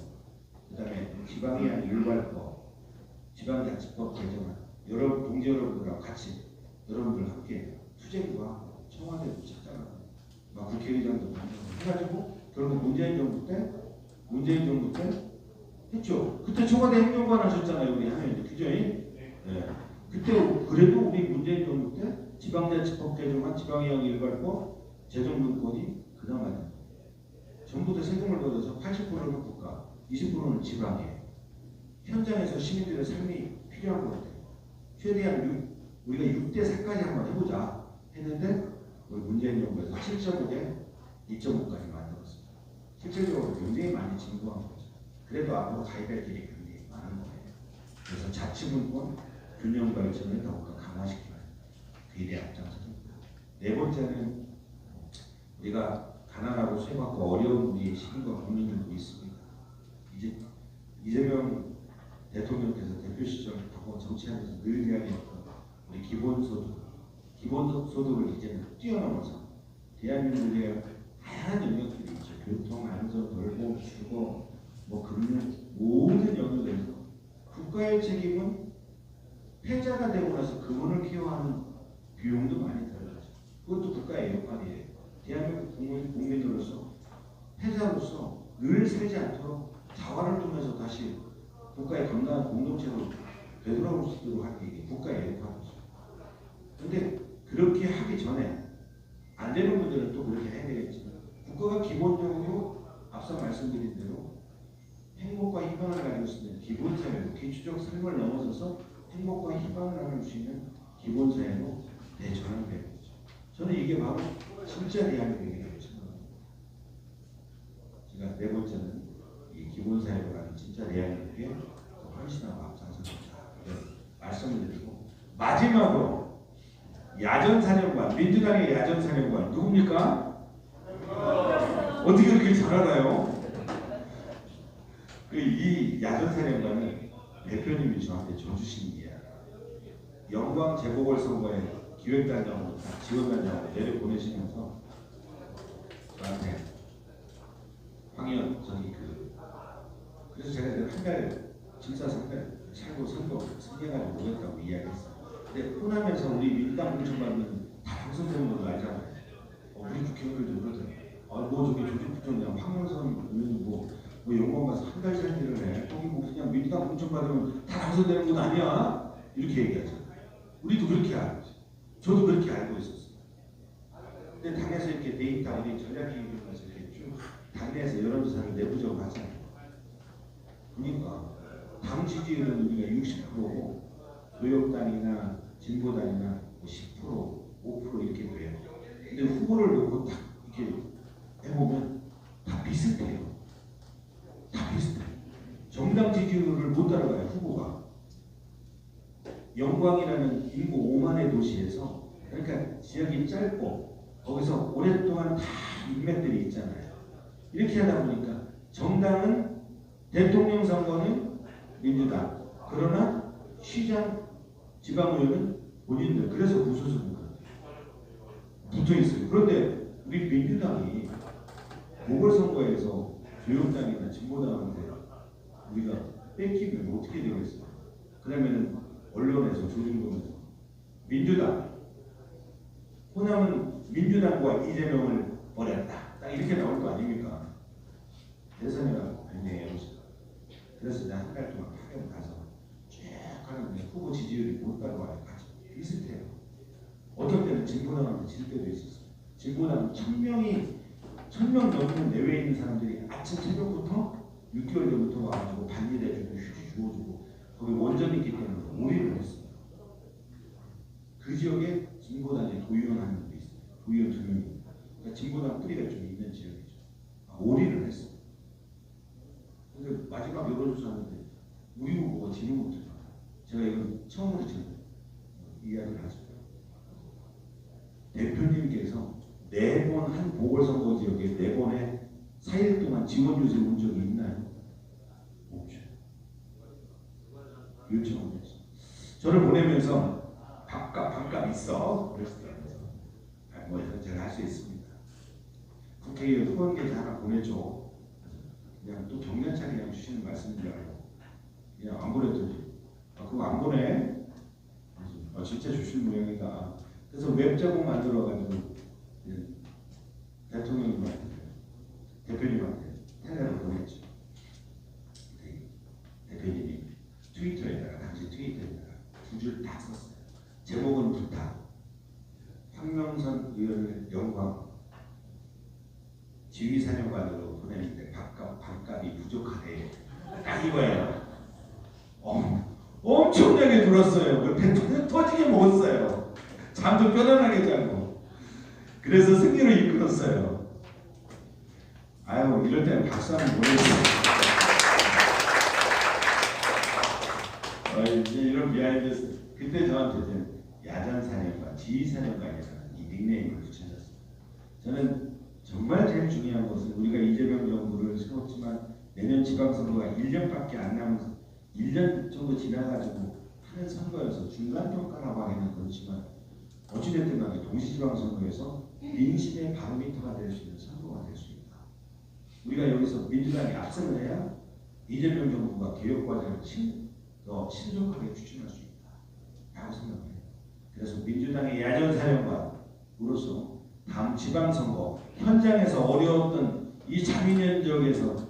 그다음에 지방의안 일괄법, 지방자치법 개정안 여러분 동지 여러분들하고 같이 여러분들 함께 투쟁도 하고 청와대도 찾아가고 막 국회의장도 해가지고 결국 문재인 정부 때 했죠. 그때 청와대 행정관 하셨잖아요. 우리 하면 그죠? 네. 그때 그래도 우리 문재인 정부 때 지방자치법 개정안, 지방의안 일괄법, 재정분권이 그나마 정부 때 세금을 걷어서 80%는 국가, 20%는 지방에 현장에서 시민들의 삶이 필요한 것 같아요. 최대한 우리가 6대 4까지 한번 해보자 했는데 우리 문재인 정부에서 7.5대 2.5까지 만들었습니다. 실질적으로 굉장히 많이 진보한 거죠. 그래도 앞으로 가입할 길이 굉장히 많은 거예요. 그래서 자치분권 균형 발전을 더욱더 강화시키는 그에 대한 앞장서입니다. 네 번째는 우리가 가난하고 소외받고 어려운 우리 시민과 국민들도 있습니다. 이제 이재명 대통령께서 대표 시절부터 정치하면서 늘 이야기했던 우리 기본소득을 이제는 뛰어넘어서 대한민국의 다양한 영역들이 있죠. 교통, 안전, 돌봄, 주거, 금융 모든 영역에서 국가의 책임은 패자가 되고 나서 그분을 케어하는 비용도 많이 들어가죠. 그것도 국가의 역할이에요. 대한민국 국민으로서 패자로서 늘 살지 않도록 자활을 통해서 다시 국가의 건강한 공동체로 되돌아올 수 있도록 하는 게 국가의 역할이죠. 그런데 그렇게 하기 전에 안 되는 분들은 또 그렇게 해야 되겠지만 국가가 기본적으로 앞서 말씀드린 대로 행복과 희망을 가질 수 있는 기본사회로 기초적 삶을 넘어서서 행복과 희망을 나눌 수 있는 기본사회로 대전하는 거죠. 저는 이게 바로 진짜 대한민국이라고 생각합니다. 제가 네 번째는 이 기본사회로 가는 진짜 대한민국에 훨씬하고 앞장서다 말씀을 드리고 마지막으로 야전사령관, 민주당의 야전사령관 누굽니까? 어떻게 그렇게 잘 알아요? 이 야전사령관은 대표님이 저한테 줘주신 이야기. 영광 재보궐선거에 기획단장으로 지원단장으로 내려보내시면서 저한테 황의원 그래서 제가 한 달 진짜 살고 선거 승리해가지고 오겠다고 이야기했어요. 근데 호남에서 우리 민주당 공천받는 다 당선되는 걸로 알잖아요. 우리 국회의원들도 그러잖아요. 저기 조직부총장 황영선 의원이 영광 가서 한 달 살 일을 해. 거기 그냥 민주당 공천받으면 다 당선되는 건 아니야. 이렇게 얘기하잖아요. 우리도 그렇게 알고 있어요. 저도 그렇게 알고 있었어요. 근데 당에서 이렇게 데이터 우리 전략기획에서 이렇게 쭉 다 당내에서 여론조사를 내부적으로 하잖아요. 그러니까 당 지지율은 우리가 60%고 조혁당이나 진보당이나 10%, 5% 이렇게 돼요. 근데 후보를 놓고 딱 이렇게 해보면 다 비슷해요. 다 비슷해요. 정당 지지율을 못 따라가요, 후보가. 영광이라는 인구 5만의 도시에서, 그러니까 지역이 짧고 거기서 오랫동안 다 인맥들이 있잖아요. 이렇게 하다 보니까 정당은 대통령 선거는 민주당, 그러나 시장, 지방의회는 본인들, 그래서 무소속입니다. 붙어 있어요. 그런데 우리 민주당이 보궐선거에서 조영당이나 진보당한테 우리가 뺏기면 어떻게 되겠어요? 그러면은 언론에서 조중동에서 민주당, 호남은 민주당과 이재명을 버렸다. 딱 이렇게 나올 거 아닙니까? 대선이라고 변명해 보시죠. 그래서 내가 한 달 동안 파견 가서 쭉 하는데 후보 지지율이 못 따라와요. 같이 비슷해요. 어떤 때는 진보당한테 질 때도 있었어요. 진보당 1000명 넘는 내외에 있는 사람들이 아침 새벽부터 6개월 전부터 와가지고 반일해주고 휴지 주워주고 거기 원전이 있기 때문에 오리를 했어요. 그 지역에 진보당에 도의원하는 게 있어요. 도의원 2명이. 그러니까 진보당 뿌리가 좀 있는 지역이죠. 오리를 했어요. 근데 마지막 여론조사 하는데 우리 후보가 지는 못해요. 제가 이건 처음으로 지금 이야기를 하죠. 대표님께서 4번 한 보궐선거 지역에 4번에 4일 동안 지원 요새 온 적이 있나요? 없죠. 요청을 했죠. 저를 보내면서 밥값 있어? 그랬어요. 뭐 제가 할 수 있습니다. 국회의원 후원 계좌 하나 보내줘. 그냥 또 경련차게 그냥 주시는 말씀인 줄 알고 그냥 안 보냈더니 그거 안 보내? 진짜 주실 모양이다. 그래서 웹자국 만들어가지고 대통령님한테 대표님한테 텔레를 보냈죠. 대표님이 트위터에다가 당시 트위터에다가 2줄 다 썼어요. 제목은 부탁. 황명선 의원을 영광 지휘사령관으로 보내는데 밥값이 부족하대. 딱 이거예요. 엄청나게 들었어요. 대통령 터지게 먹었어요. 잠도 편안하게 자고. 그래서 승리를 이끌었어요. 아유, 이럴 때는 박수 한번 보내주세요. 이제 이런 비하인드, 그때 저한테 이제 야전사령관, 지휘사령관이라는 이 닉네임을 붙여줬어요. 저는 정말 제일 중요한 것은 우리가 이재명 정부를 세웠지만 내년 지방선거가 1년밖에 안 남은 1년 정도 지나가지고 하는 선거여서 중간평가라고 하기는 그렇지만 어찌됐든 간에 동시지방선거에서 민심의 바로미터가 될 수 있는 선거가 될 수 있다. 우리가 여기서 민주당이 앞서을 해야 이재명 정부가 개혁과정을 더 신속하게 추진할 수 있다 라고 생각해요. 그래서 민주당의 야전사령관으로서 다음 지방선거 현장에서 어려웠던 이 자민련 지역에서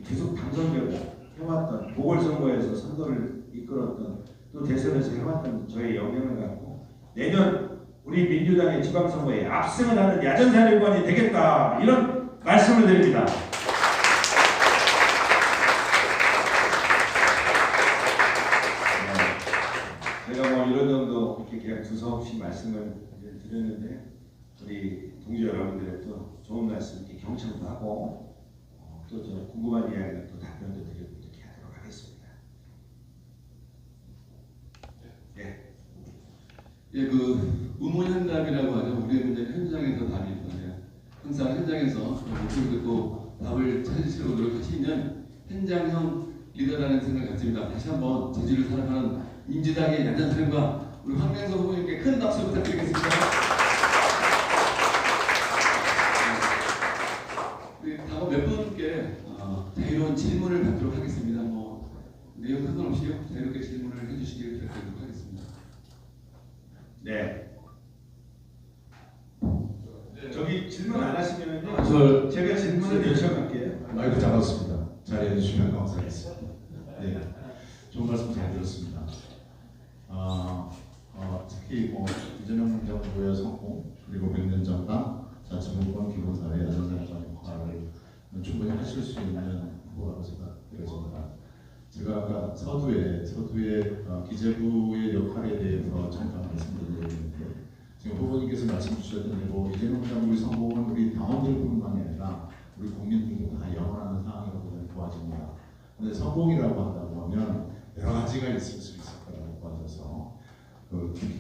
계속 당선되고 해왔던 보궐선거에서 선거를 이끌었던 또 대선에서 해왔던 저의 역량을 갖고 내년 우리 민주당의 지방선거에 압승을 하는 야전사령관이 되겠다 이런 말씀을 드립니다. 제가 뭐 이런 정도 이렇게 그냥 두서없이 말씀을 드렸는데 우리 동지 여러분들의 또 좋은 말씀 이렇게 경청도 하고 또 저 궁금한 이야기를 또 답변도 드리고 이렇게 하도록 하겠습니다. 네. 예, 그 의문현답이라고 하죠. 우리의 문제는 현장에서 답이 있는데 항상 현장에서 목소리 듣고 답을 찾으시려고 노력하시면 현장형 리더라는 생각을 갖습니다. 다시 한번 제주를 사랑하는 민주당의 야전사령관 우리 황명선 후보님께 큰 박수 부탁드리겠습니다. 다음 몇 분께 자유로운 질문을 받도록 하겠습니다. 뭐 내용 상관없이 자유롭게 질문을 해주시길 부탁드리도록 하겠습니다. 네. 저기 질문 안 하시면은요. 제가 질문을 요청할게요. 마이크 잡았습니다. 자리해 주시면 감사하겠습니다. 네, 좋은 말씀 잘 들었습니다. 특히 뭐 이재명 정부의 성공 그리고 백년 정당 자치분권 기본사회 야전사령관 역할을 충분히 기재부의 역할에 대해서 잠깐 말씀드리겠는데 지금 후보님께서 말씀 주셨던 대로 이재명 정부의 성공은 우리 당원들뿐만이 아니라 우리 국민들도 다 영원하는 상황이라고 저는 보아집니다. 그런데 성공이라고 한다고 하면 여러 가지가 있을 수 있을 거라고 보아져서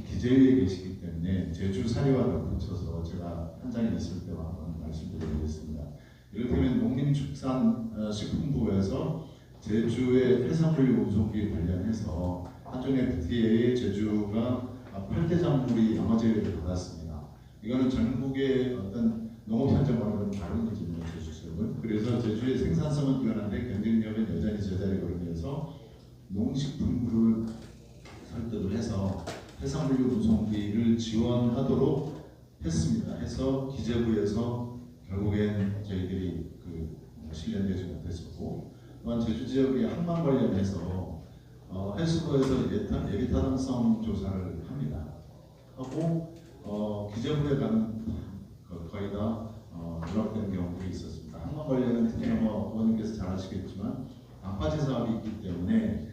기재위에 계시기 때문에 제주 사례와 덧붙여서 제가 현장에 있을 때와 한번 말씀드리겠습니다. 이를테면 농림축산식품부에서 제주의 해산물 운송비 관련해서 한전 FTA에 제주가 8대 작물이 양화제를 받았습니다. 이거는 전국의 어떤 농업 현장과는 다른 거거든요, 제주 지역은. 그래서 제주의 생산성은 뛰어난데 경쟁력은 여전히 제자리에 오르면서 농식품부를 설득을 해서 해산물류 운송비를 지원하도록 했습니다. 해서 기재부에서 결국엔 저희들이 실현되지 못했었고, 또한 제주 지역의 항만 관련해서 해수부에서 예비타당성 조사를 합니다. 하고 기재부에 가는 거의 다 누락된 경우들이 있었습니다. 항만 관련은 특히나 의원님께서 잘 아시겠지만 방파제 사업이 있기 때문에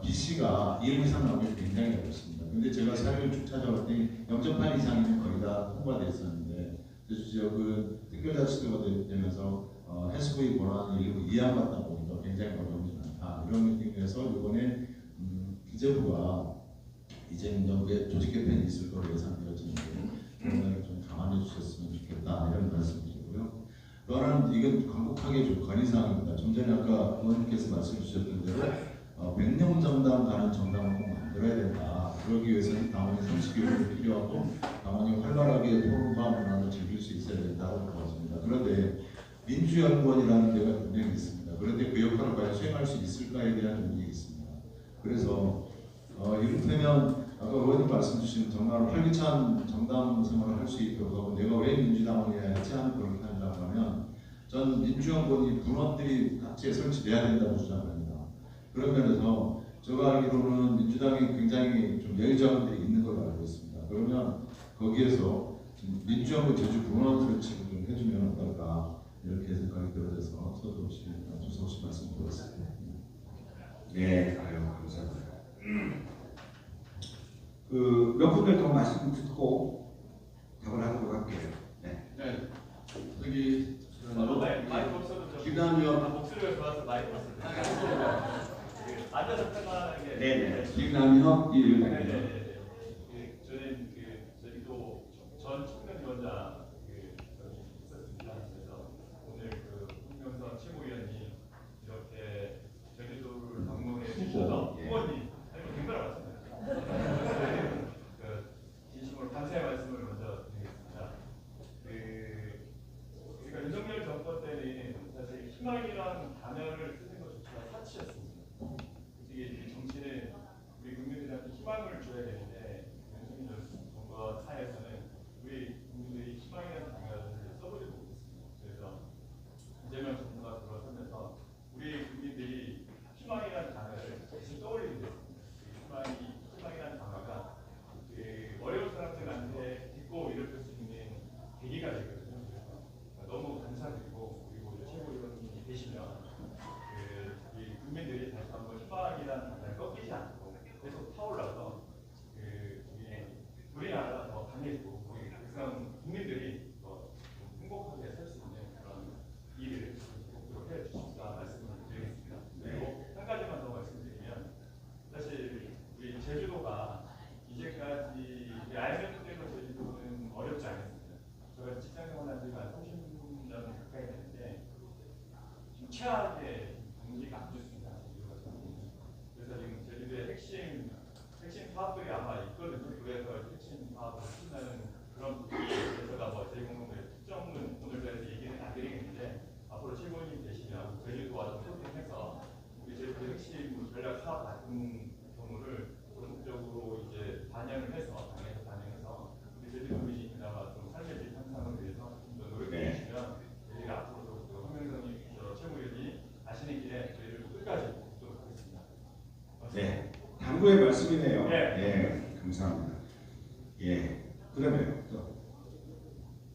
BC가 2일 이상 나오기 굉장히 어렵습니다. 근데 제가 사례를 쭉 찾아봤더니 0.8 이상이면 거의 다 통과되어 있었는데 제주 지역은 특별자치도가 되면서 해수부의 권한을 일부 이양받다 보니까 굉장히 어려움이 많다. 이런 의미에서 이번에 기재부가 이재명 정부의 조직 개편이 있을 거로 예상되어지는데 그런 좀 감안해 주셨으면 좋겠다 이런 말씀드리고요. 또 하나는 이건 간곡하게 좀 건의사항입니다. 좀 전에 아까 의원님께서 말씀 주셨던 대로 100년 정당 가는 정당을 꼭 만들어야 된다. 그러기 위해서는 당원의 성취교육이 필요하고 당원이 활발하게 토론과 문화를 즐길 수 있어야 된다고 보았습니다. 그런데 민주연구원이라는 데가 분명히 있습니다. 그런데 그 역할을 과연 수행할 수 있을까에 대한 의문이 있습니다. 그래서 이를테면 아까 의원님 말씀 주신 정말 활기찬 정당 생활을 할 수 있도록 하고 내가 왜 민주당원이어야 하지 않은 그렇게 한다고 하면 전 민주연구원이 분원들이 각지에 설치돼야 된다고 주장합니다. 그런 면에서 제가 알기로는 민주당이 굉장히 좀 여유자원들이 있는 걸로 알고 있습니다. 그러면 거기에서 민주연구 제주 분원 설치를 좀 해주면 어떨까 이렇게 생각이 들어서 저도 없이 주소 없이 말씀드렸습니다. 네, 아유 감사합니다. 몇 분들 더 말씀 듣고 답을 하도록 할게요. 네. 네. 여기 마이크 없어도 김남혁 목소리가 좋아서 마이크 없어도 앉아서 편안하게. 네네. 김남혁 네네네. 저는 저희도 전 청년위원장 있었습니다. 그래서 오늘 홍명선 최고위원이 이렇게 제주도를 방문해 주셔서 후보님 아니면 굉장히 맞습니다. 진심으로 감사의 말씀을 먼저 드리겠습니다. 그러니까 윤석열 정권 때는 사실 희망이라는 단어를 쓰는 것조차 사치였습니다. 솔직히 정치는 우리 국민들한테 희망을 줘야 되는데 윤석열 정권 하에서는 우리 국민들이 희망이라는 단어를 써보지도 못했습니다. 그래서 이재명 정부가 들어서면서 우리 국민들이 희망이라는 단어를 계속 떠올리게 됐습니다. 희망이라는 단어가 어려운 사람들한테 믿고 이룰 수 있는 계기가 되거든요. 그래서 너무 감사드리고 그리고 최고위원님이 계시면 이 국민들이 다시 한번 희망이라는 단어를 꺾이지 않고 계속 타올라서 우리 나라가 더 강해지고 우리 백성 국민들이 더 행복하게 살 수 있는 그런 일을 꼭 해 주십사 말씀을 드리겠습니다. 그리고 한 가지만 더 말씀드리면 사실 우리 제주도가 이제까지 알면 때도 제주도는 어렵지 않았습니다. 제가 직장 생활한 지가 30년 가까이 됐는데 지금 최악의 경기가 안 좋습니다. 그래서 지금 제주도의 핵심 사업들이 아마 있거든요. 그래서 핵심 사업을 신나는 그런 부분에서가 제공을 특정은 오늘 자리에서 얘기는 안 드리겠는데 앞으로 최고님 되시면 제주도와 좀 소통해서 우리 제주도 핵심 전략 사업 같은 경우를 적극적으로 이제 반영을 해서 당에서 반영해서 우리 제주도민이 그나마 좀 삶의 질 향상을 위해서 좀 더 노력해 주시면 저희가 앞으로도 황명선님 최고위원이 아시는 길에 저희를 끝까지 돕도록 하겠습니다. 네. 당부의 말씀이네요. 네. 네. 감사합니다. 예. 그러면 또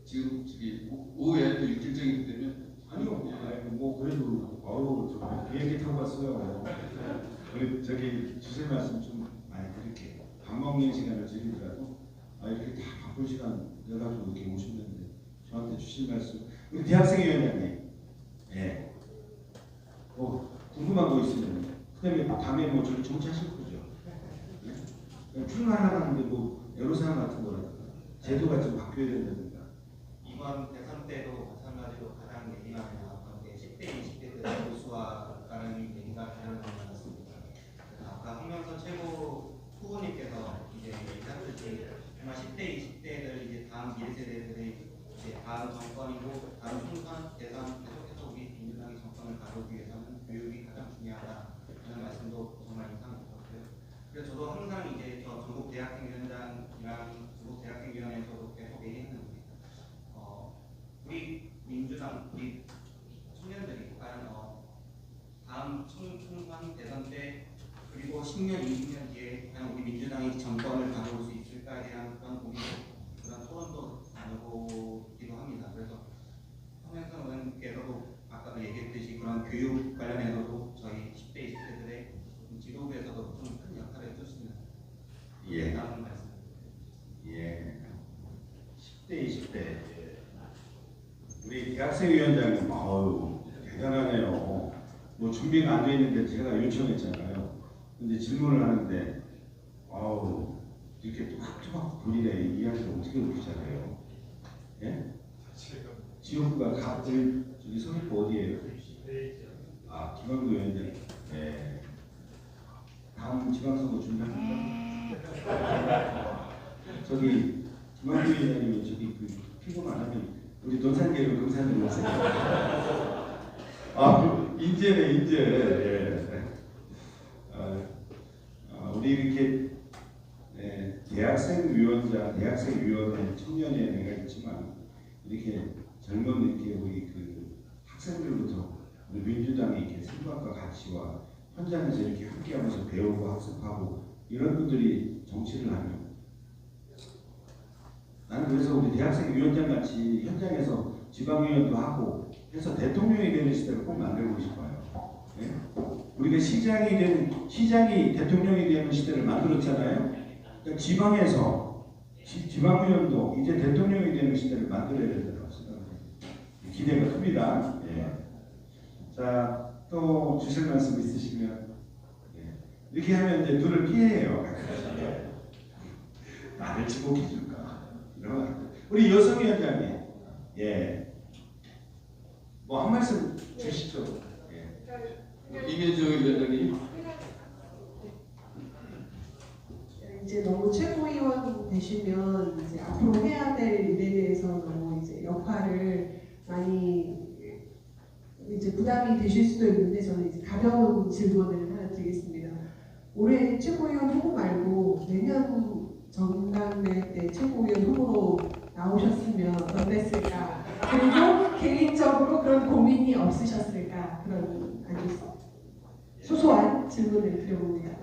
지금 오후에 또 일정이기 때문에 아니요. 뭐 그래도 좀 비행기 타고 왔어요. 우리 저기 주실 말씀 좀 이렇게 밥 먹는 시간을 드리더라도 이렇게 다 바쁜 시간 내가지고 이렇게 오셨는데 저한테 주신 말씀 우리 대학생위원장님 궁금한 거 있으면 그다음에 다음에 뭐 저기 정치하실 거죠? 출마하는데 뭐 애로사항 같은 거라든가 제도가 좀 바뀌어야 된다든가 이번 대선 때도 마찬가지로 가장 예민한 게 10대, 20대들의 보수화라는 얘기가 가장 많았습니다. 아까 황명선 최고 후보님께서 이제 얘기하셨듯이 정말 10대, 20대들 이제 다음 미래 세대들의 이제 다음 정권이고 다음 총선 대선 계속해서 우리 민주당이 정권을 가져오기 위해서는 교육이 가장 중요하다는 말씀도 정말 인상 깊었고요. 그래서 저도 항상 이제 저 전국 대학생위원장이랑 전국 대학생위원회에서도 계속 얘기했는데 우리 민주당 우리 청년들이 과연 다음 총선 대선 때 그리고 10년, 20년 뒤에 과연 우리 민주당이 정권을 가져올 수 있을까에 대한 그런 고민, 그런 토론도 나누기도 합니다. 그래서 황명선 의원께서도 아까도 얘기했듯이 그런 교육 관련해서도 저희 10대, 20대들의 지도부에서도 좀 큰 역할을 해줬으면 좋겠다는 말씀. 10대, 20대 우리 대학생위원장님 대단하네요. 뭐 준비가 안 돼 있는데 제가 요청했잖아요. 근데 질문을 하는데 이렇게 또박또박 본인의 이야기를 어떻게 그렇게 잘해요? 예? 지역구가 저기 서귀포 어디예요? 김광도 위원장. 네. 다음 지방선거 준비합니까? 저기 김광도 위원장님이 저기 피곤 안 하면 우리 논산계로 금산으로 오세요. 인재네 인재. 우리 이렇게 대학생위원장, 대학생위원회 청년회가 있지만 이렇게 젊은 이렇게 우리 그 학생들부터 우리 민주당의 이렇게 생각과 가치와 현장에서 이렇게 함께하면서 배우고 학습하고 이런 분들이 정치를 하면 나는 그래서 우리 대학생위원장 같이 현장에서 지방위원도 하고 해서 대통령이 되는 시대를 꼭 만들고 싶어요. 예? 우리가 시장이 대통령이 되는 시대를 만들었잖아요. 그러니까 지방에서 지방위원도 이제 대통령이 되는 시대를 만들어야 된다고 생각합니다. 기대가 큽니다. 예. 자, 또 주실 말씀 있으시면 이렇게 하면 이제 눈을 피해요. 나를 지목해 줄까? 우리 여성위원장님, 뭐 한 말씀 주시죠. 이면정 위원장님. 이제 너무 최고위원 되시면 이제 앞으로 해야 될 일에 대해서 너무 이제 역할을 많이 이제 부담이 되실 수도 있는데 저는 이제 가벼운 질문을 하나 드리겠습니다. 올해 최고위원 후보 말고 내년 전당대 때 최고위원 후보로 나오셨으면 어땠을까? 그리고 개인적으로 그런 고민이 없으셨을까? 그런 아주 소소한 질문을 드려봅니다.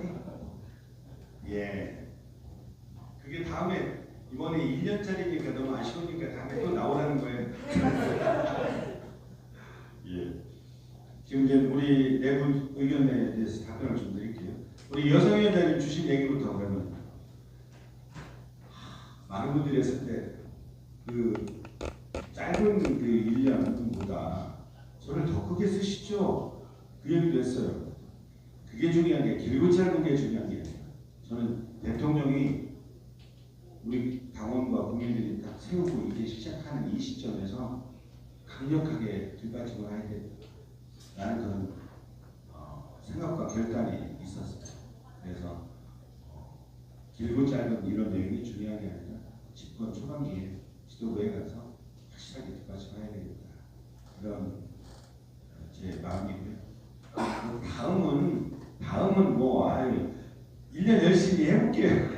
그게 다음에 이번에 1년짜리니까 너무 아쉬우니까 다음에 또 나오라는 거예요. 지금 이제 우리 내부 의견에 대해서 답변을 좀 드릴게요. 우리 여성위원장님 주신 얘기부터 그러면 많은 분들이 했을 때 그 짧은 그 1년보다 저를 더 크게 쓰시죠. 그 얘기도 했어요. 그게 중요한 게 길고 짧은 게 중요한 게 아니라 저는 대통령이 우리 당원과 국민들이 딱 세우고 이제 시작하는 이 시점에서 강력하게 뒷받침을 해야 된다라는 그런 생각과 결단이 있었어요. 그래서 길고 짧은 이런 내용이 중요한 게 아니라 집권 초반기에 지도부에 가서 확실하게 뒷받침해야 되겠다. 그런 제 마음이고요. 다음은 뭐 1년 열심히 해볼게요.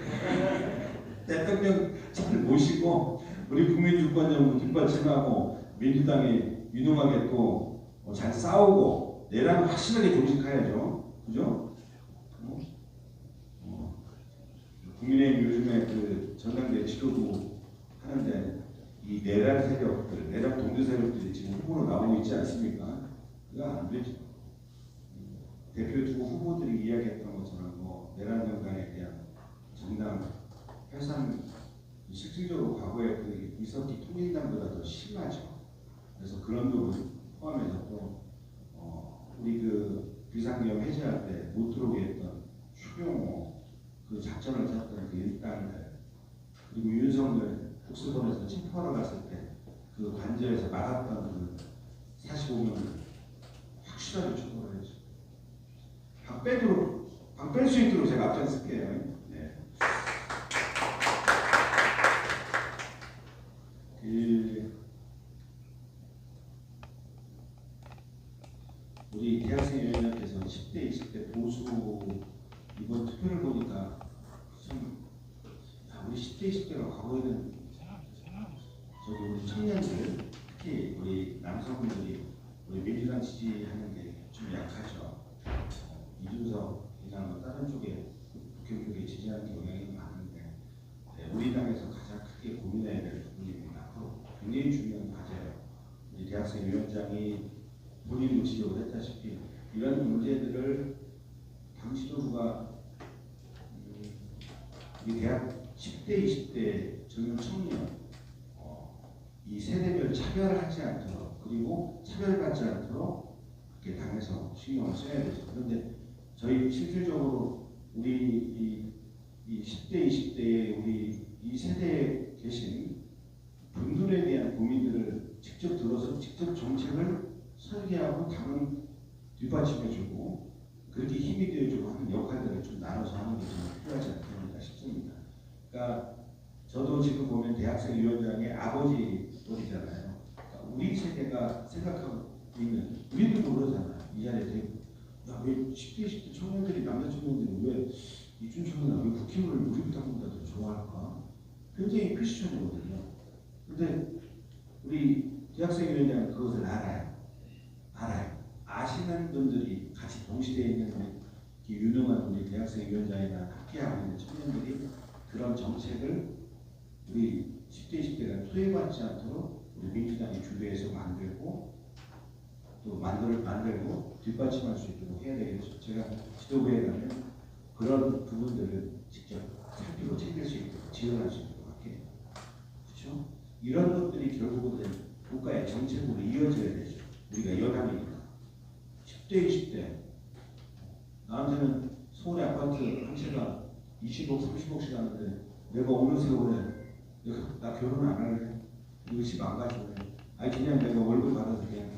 대통령 잘 모시고 우리 국민주권정부 뒷받침하고 민주당이 유능하게 또 잘 싸우고 내란 확실하게 조직해야죠. 그죠? 국민의힘 요즘에 그 전당대 지도부 하는데 이 내란 세력들, 내란 동조 세력들이 지금 후보로 나오고 있지 않습니까? 그거 안 되죠. 대표 두 후보들이 이야기했던 것처럼 뭐 내란 정당에 대한 정당 해산 실질적으로 과거에 그 이석기 통일당보다 더 심하죠. 그래서 그런 부분 포함해서 또 우리 그 비상계엄 해제할 때 못 들어오게 했던 추경호 그 작전을 짰던 그 일당들, 그리고 윤석열 국수본에서 체포하러 갔을 때 그 관저에서 막았던 그 45명을 확실하게 처벌을 했죠. 방 뺄 수 있도록 제가 앞장설게요. 네. 우리 대학생위원회께서 10대, 20대 보수 이번 투표를 보니까 참, 우리 10대, 20대가 과거에는 저기 우리 청년들, 특히 우리 남성분들이 우리 민주당 지지하는 게 좀 약하죠. 이준석 이나 다른 쪽에 북형 쪽에 지지하는 경향이 많은데, 네, 우리 당에서 가장 크게 고민해야 될 부분입니다. 앞으로 굉장히 중요한 과제예요. 우리 대학생 위원장이 본인도 지적을 했다시피 이런 문제들을 당 지도부가 우리 대학 10대, 20대 젊은 청년 이 세대별 차별하지 않도록, 그리고 차별받지 않도록 그렇게 당에서 신경을 써야 되죠. 그런데 저희 실질적으로 우리 이 10대, 20대의 우리 이 세대에 계신 분들에 대한 고민들을 직접 들어서 직접 정책을 설계하고 당은 뒷받침해주고 그렇게 힘이 되어주고 하는 역할들을 좀 나눠서 하는 게 정말 필요하지 않겠나 싶습니다. 그러니까 저도 지금 보면 대학생 위원장의 아버지 또리잖아요. 그러니까 우리 세대가 생각하고 있는, 우리들도 그러잖아요. 이 자리에 대고 왜 10대, 20대 청년들이, 남자 청년들이 왜 이준석이나 왜 국힘을 우리 당보다 더 좋아할까? 굉장히 퀘스천이거든요. 근데 우리 대학생 위원장은 그것을 알아요. 아시는 분들이 같이 동시대에 있는 우리 유능한 우리 대학생 위원장이나 함께하고 있는 청년들이 그런 정책을 우리 10대, 20대가 소외받지 않도록 우리 민주당이 주도해서 만들고 또 만들고 뒷받침할 수 있도록 해야 되겠죠. 제가 지도부에 가면 그런 부분들을 직접 살피고 챙길 수 있도록 지원할 수 있도록 할게요. 그렇죠? 이런 것들이 결국은 국가의 정책으로 이어져야 되죠. 우리가 여당이니까. 10대, 20대 나한테는 서울의 아파트 한 채가 20억, 30억씩 하는데 내가 어느 세월에 나 결혼 안 할래? 이거 집 안 가질래? 아니 그냥 내가 월급 받아서 그냥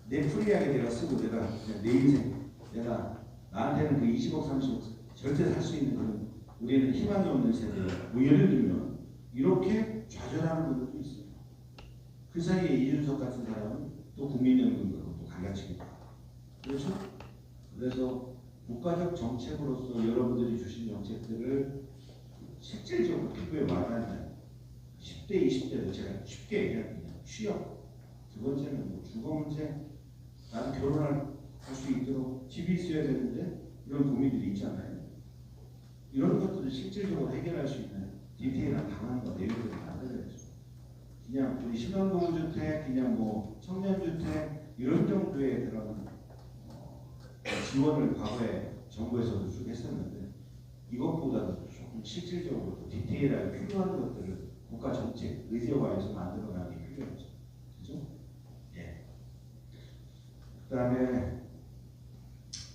내 프리하게 내가 쓰고 내가 그냥 내 인생 내가 나한테는 그 20억, 30억 절대 살 수 있는 그런 우리는 희망이 없는 세대. 뭐 예를 들면 이렇게 좌절하는 분들도 있어요. 그 사이에 이준석 같은 사람은 또 국민연금으로 또 갈라치기도 하고. 그렇죠? 그래서 국가적 정책으로서 여러분들이 주신 정책들을 실질적으로 피부에 와닿는 10대, 20대도 제가 쉽게 얘기하거든요. 취업, 두 번째는 뭐 주거 문제, 나도 결혼할 수 있도록 집이 있어야 되는데 이런 고민들이 있잖아요. 이런 것들을 실질적으로 해결할 수 있는 디테일한 방안과 내용들을 만들어야죠. 그냥 우리 신혼부부주택, 그냥 뭐 청년주택 이런 정도의 그런 지원을 과거에 정부에서도 쭉 했었는데 이것보다도 조금 실질적으로 디테일하게 필요한 것들을 국가 정책, 의제화해서 만들어가는 게 필요하죠. 그죠? 예. 그 다음에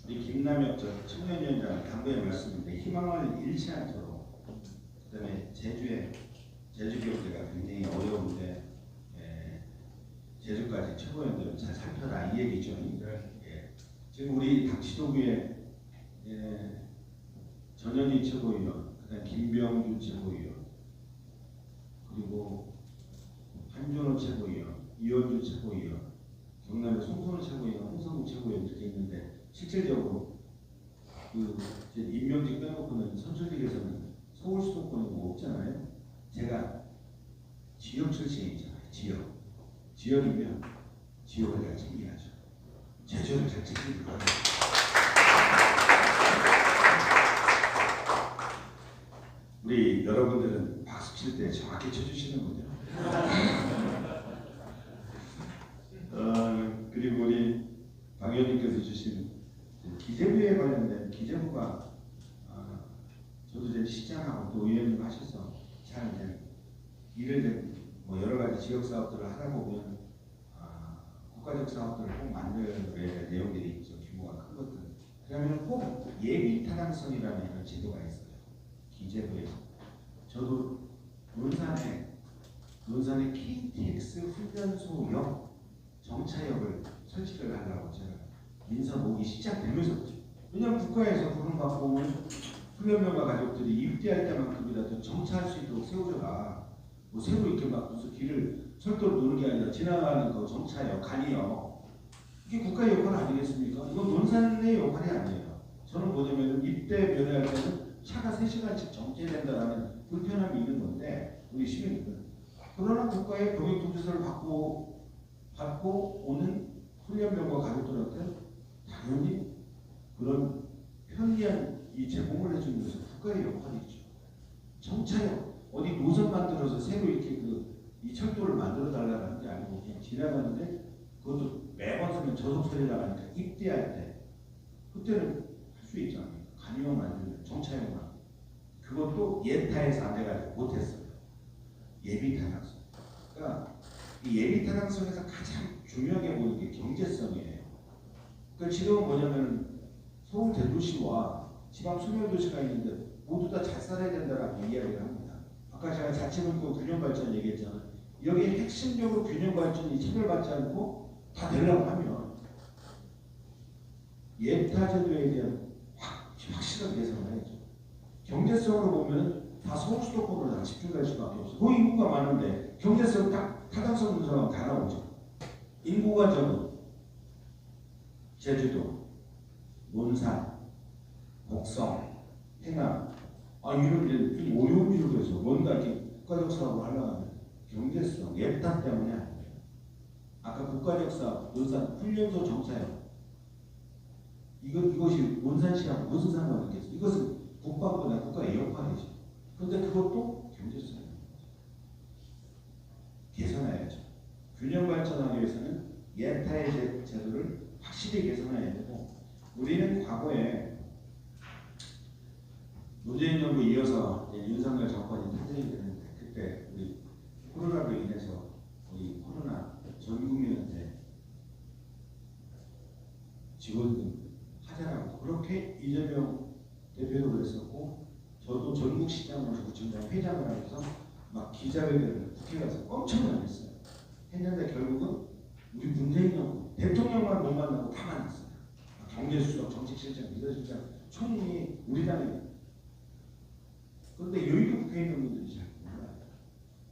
우리 김남혁 청년위원장 당부의 말씀인데 희망을 잃지 않도록, 그 다음에 제주 경제가 굉장히 어려운데 제주까지 최고위원들은 잘 살펴라 이 얘기죠. 예. 지금 우리 당 지도부에 전현희 최고위원, 그다음 김병준 최고위원, 그리고 한준호 최고위원, 이현주 최고위원, 경남의 송선호 최고위원, 홍성국 최고위원 이렇게 있는데 실질적으로 그 임명직 빼놓고는 선출직에서는 서울 수도권이 뭐 없잖아요. 제가 지역 출신이잖아요. 지역이면 지역을 잘 챙겨야죠. 제주를 잘 챙기는 거예요. 우리 여러분들은 박수 칠 때 정확히 쳐주시는군요. 그리고 우리 박 의원님께서 주신 기재부에 관련된 기재부가 저도 이제 시장 창하고 또 의원님 하셔서 잘 이제 일을 뭐 여러 가지 지역 사업들을 하다 보면 국가적 사업들을 꼭 만들어야 될 내용들이 있죠. 규모가 큰 것들. 그러면 꼭 예비 타당성이라는 이런 제도가 있어요. 기재부에서. 저도 논산의 KTX 훈련소역 정차역을 설치를 하려고 제가 민선 오기 시작되면서부터. 왜냐하면 국가에서 부름받고 오는 훈련병과 가족들이 입대할 때만큼이라도 정차할 수 있도록 세워줘라. 뭐 새로 이렇게 막 무슨 길을 철도로 노는 게 아니라 지나가는 거 정차역, 간이역. 이게 국가의 역할 아니겠습니까? 이건 논산의 역할이 아니에요. 저는 뭐냐면 입대 면회할 때는 차가 3시간씩 정체된다라는 불편함이 있는 건데 우리 시민들은. 그러나 국가의 병역통지서를 받고 오는 훈련병과 가족들한테 당연히 그런 편리한 이 제공을 해주는 것은 국가의 역할이죠. 정차역 어디 노선 만들어서 새로 이렇게 이 철도를 만들어 달라는 게 아니고 그냥 지나가는데 그것도 매번 쓰면 저속 처리나가니까 입대할 때 그때는 할 수 있지 않습니까? 간이역 만들면 정차역만 그것도 예타에서 안 돼가지고 못했어요. 예비 타당성. 그러니까 이 예비 타당성에서 가장 중요하게 보이는 게 경제성이에요. 그러니까 지금은 뭐냐면 서울 대도시와 지방 소멸도시가 있는데 모두 다 잘 살아야 된다라고 이야기를 합니다. 아까 제가 자치분권 균형 발전 얘기했잖아요. 여기에 핵심적으로 균형 발전이 차별받지 않고 다 되려고 하면 예타 제도에 대한 확실한 개선을 해야죠. 경제성으로 보면 다 서울 수도권으로 다 집중될 수밖에 없어요. 그 인구가 많은데 경제성 딱 타당성 분석하면 다 나오죠. 인구가 적은 제주도, 논산, 곡성, 해남 이런 데 좀 어려운 지역에서 뭔가 이렇게 국가적 사업을 하려고 하면 경제성, 예타 때문에 아니에요. 아까 국가적 사업, 논산 훈련소 정차역 이것이 논산시하고 무슨 상관이 있겠어요? 이것은 국방부나 국가의 역할이죠. 그런데 그것도 경제성입니다. 개선해야죠. 균형 발전하기 위해서는 예타의 제도를 확실히 개선해야 되고 우리는 과거에 문재인 정부 이어서 윤석열 정권이 탄생이 되는데 그때 우리 코로나로 인해서 우리 코로나 전 국민한테 지원 하자라고 그렇게 이재명 대표도 그랬었고 저도 전국 시장으로 구청장 회장을 하면서 막 기자회견을 국회 가서 엄청나게 했어요. 했는데 결국은 우리 문재인 정부 대통령만 못 만나고 다 만났어요. 경제수석, 정책실장, 비서실장, 총리 우리 당에. 그런데 여의도 국회에 있는 분들이 잘 몰라요.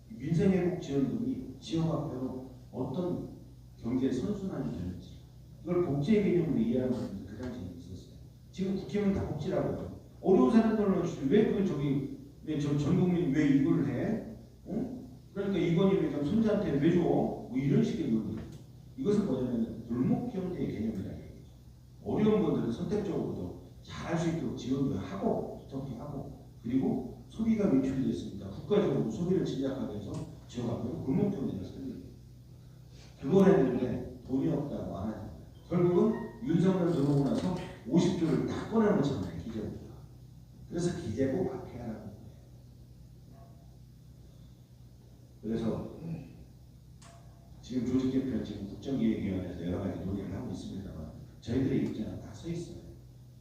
민생회복지원금이 지역화폐로 어떤 경제 선순환이 되는지 이걸 복지의 개념으로 이해하는 분들 그 당시에 있었어요. 지금 국회의원 다 복지라고요. 어려운 사람들은 왜 전 국민이 왜 이걸 해? 그러니까 이건희를 손자한테 왜 줘? 뭐 이런 식의 논리. 이것은 뭐냐면 골목 경제의 개념이라는 얘기죠. 어려운 분들은 선택적으로도 잘할 수 있도록 지원도 하고 부탁하고 그리고 소비가 위축이 됐으니까 국가적으로 소비를 진작하기 위해서 지원하고 골목 경제를 쓰는 그걸 했는데 돈이 없다고 안 하죠. 결국은 윤석열 들어오고 나서 50조를 다 꺼내놓잖아요. 기재부가. 그래서 기재부 박해하라는 거예요. 그래서 지금 조직개편 지금 국정기획위원회에서 여러 가지 논의를 하고 있습니다만 저희들의 입장은 다 써 있어요.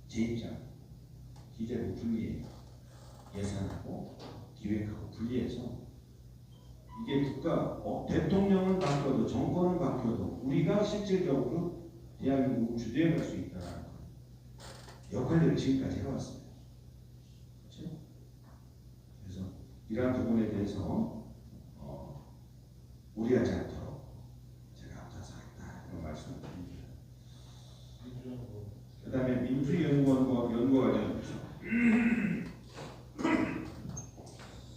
제 입장 기재부 분리해요. 예산하고 기획하고 분리해서 이게 대통령은 바뀌어도 정권은 바뀌어도 우리가 실질적으로 대한민국을 주도해갈 수 있다는 역할들을 지금까지 해왔습니다. 그렇죠? 그래서 이러한 부분에 대해서 무리하지 않도록 제가 앞서서 하겠다 이런 말씀을 드립니다. 그 다음에 민주연구원과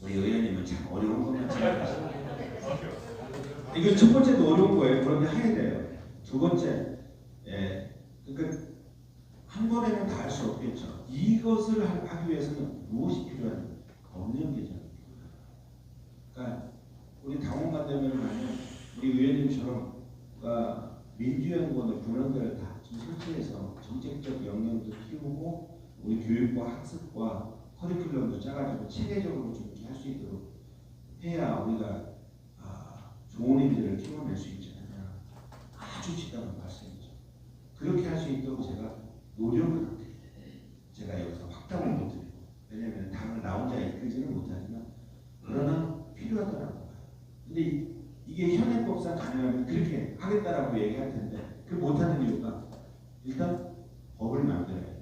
우리 의원님은 참 어려운 것만 생각하시네요. 이거 첫 번째도 어려운 거예요. 그런데 해야 돼요. 두 번째, 그러니까 한 번에는 다 할 수 없겠죠. 이것을 하기 위해서는 무엇이 필요한지 법령 개정이 필요해요. 그러니까 우리 당원만 되면 우리 의원님처럼 민주연구원의 분원들을 다 좀 설치해서 정책적 역량도 키우고 우리 교육과 학습과 커리큘럼도 짜가지고 체계적으로 좀 할 수 있도록 해야 우리가 좋은 인재를 키워낼 수 있잖아요. 아주 직접한 말씀이죠. 그렇게 할 수 있도록 제가 노력을 할게요. 제가 여기서 확답을 못 드리고, 왜냐하면 당을 나 혼자 이끌지는 못하지만 그러나 필요하다라고 봐요. 근데 이게 현행법상 가능하면 그렇게 하겠다라고 얘기할 텐데 그 못하는 이유가 일단 법을 만들어야 돼요.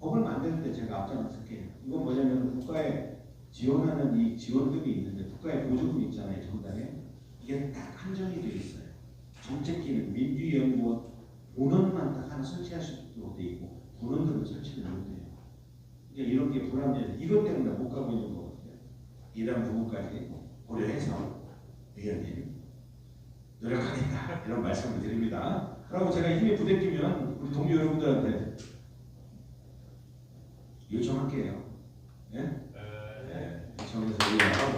법을 만들 때 제가 앞장설게요. 이건 뭐냐면 국가에 지원하는 이 지원금이 있는데 국가의 보조금이 있잖아요. 정당에 이게 딱 한정이 되어 있어요. 정책기는 민주연구원 본원만 딱 하나 설치할 수 있도록 되어 있고 본원들은 설치를 못해요. 그러니까 이런 게 불합리해요. 이것 때문에 못 가고 있는 거거든요. 이런 부분까지 고려해서 의원님 노력하겠다 이런 말씀을 드립니다. 그리고 제가 힘이 부대끼면 우리 동료 여러분들한테 요청할게요. 예? 네. 요청해서 의원하고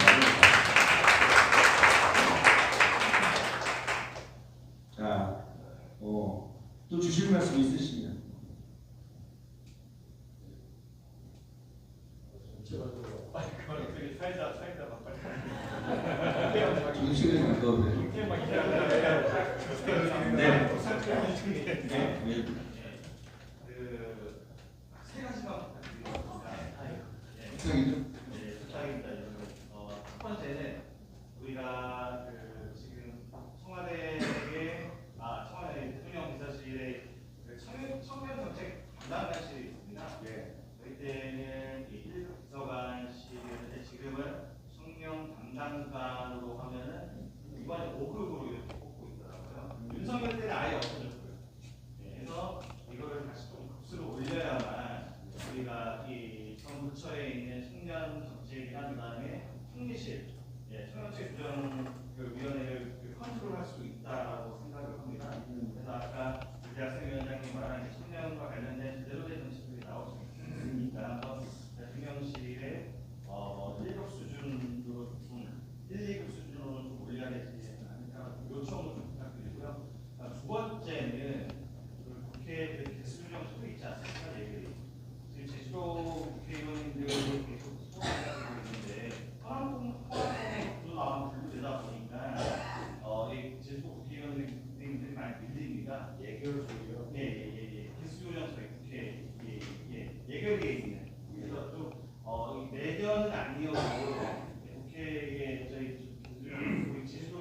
자, 또 주실 말씀 있으시면 되게 사이다 막걸리. 좀 시간이 가까워도 돼요. 세 가지만 부탁드리겠습니다. 부탁이죠? 네, 부탁입니다. 첫 번째는 우리가 지금 청와대 대통령 비서실에 청년 정책 담당관실이 있습니다. 저희 때는 이 1급 비서관실이었는데 지금은 청년 담당관으로 하면은 이번에 5급으로 이렇게 뽑고 있더라고요. 윤석열 때는 아예 없어졌고요. 그래서 이거를 다시 좀 급수를 올려야만 우리가 이 정부처에 있는 청년 정책이나 그다음에 총리실, 청년책 규정위원회를 컨트롤할 수 있다라고 생각을 합니다. 그래서 아까 대학생 위원장님 말한 청년과 관련된 제대로 된 정책들이 나올 수 있으니까 대통령실에 1급 수준으로 좀 1, 2급 수준으로 좀 올려야 되지 않을까 요청을 좀 부탁드리고요. 두 번째는 국회 개수령 소리 있지 않습니까? 지금 제주도 국회의원님들이 계속 소환하고 있는데 허락공도 나오면 분류되다 보니까 이 제주도 국회의원님들이 많이 밀립니다. 예결 소리요? 개수령 소리 국회 예결위에 있는 그래서 좀 내년은 아니어도 국회에 저희 우리 제주도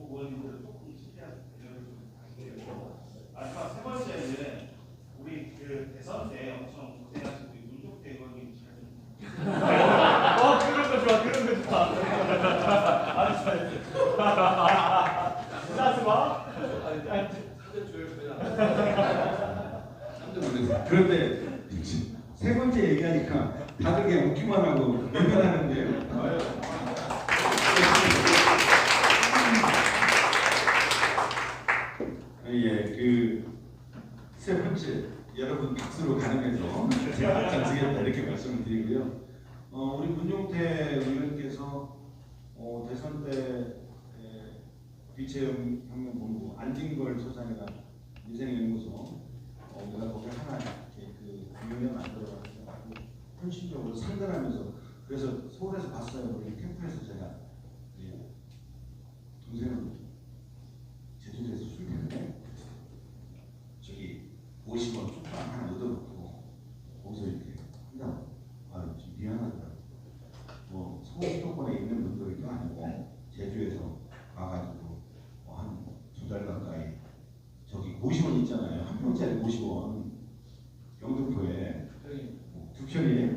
의원님들 조금 신기한 배려를 좀 부탁드리고 마지막 세 번째는 우리 대선 때 엄청 고생하신 우리 문종태 의원님 잘 좀. 그런 거 좋아. 아주 잘했어. 하지 마. 깜짝 놀랐어요. 그런데 세 번째 얘기하니까 다들 그냥 웃기만 하고 외면하는데요. 세 번째 여러분 박수로 가능해서 제가 앞장서겠다 이렇게 말씀을 드리고요. 우리 문종태 의원께서 대선 때 비체혁명본부 안진걸 소장이나 민생연구소 내가 거기 하나 이렇게 위원회 만들어가지고 헌신적으로 상담하면서 그래서 서울에서 봤어요. 우리 캠프에서 제가 동생은 제주도에서 술 먹는데 저기 50원 쪽방 하나 얻어놓고 거기서 이렇게 한다고 좀 미안하더라고요. 뭐 서울 수도권에 있는 분들도 아니고 제주에서 와가지고 한 2달 가까이 저기 50원 있잖아요. 한 평짜리 50원 영등포에 두 편이에요.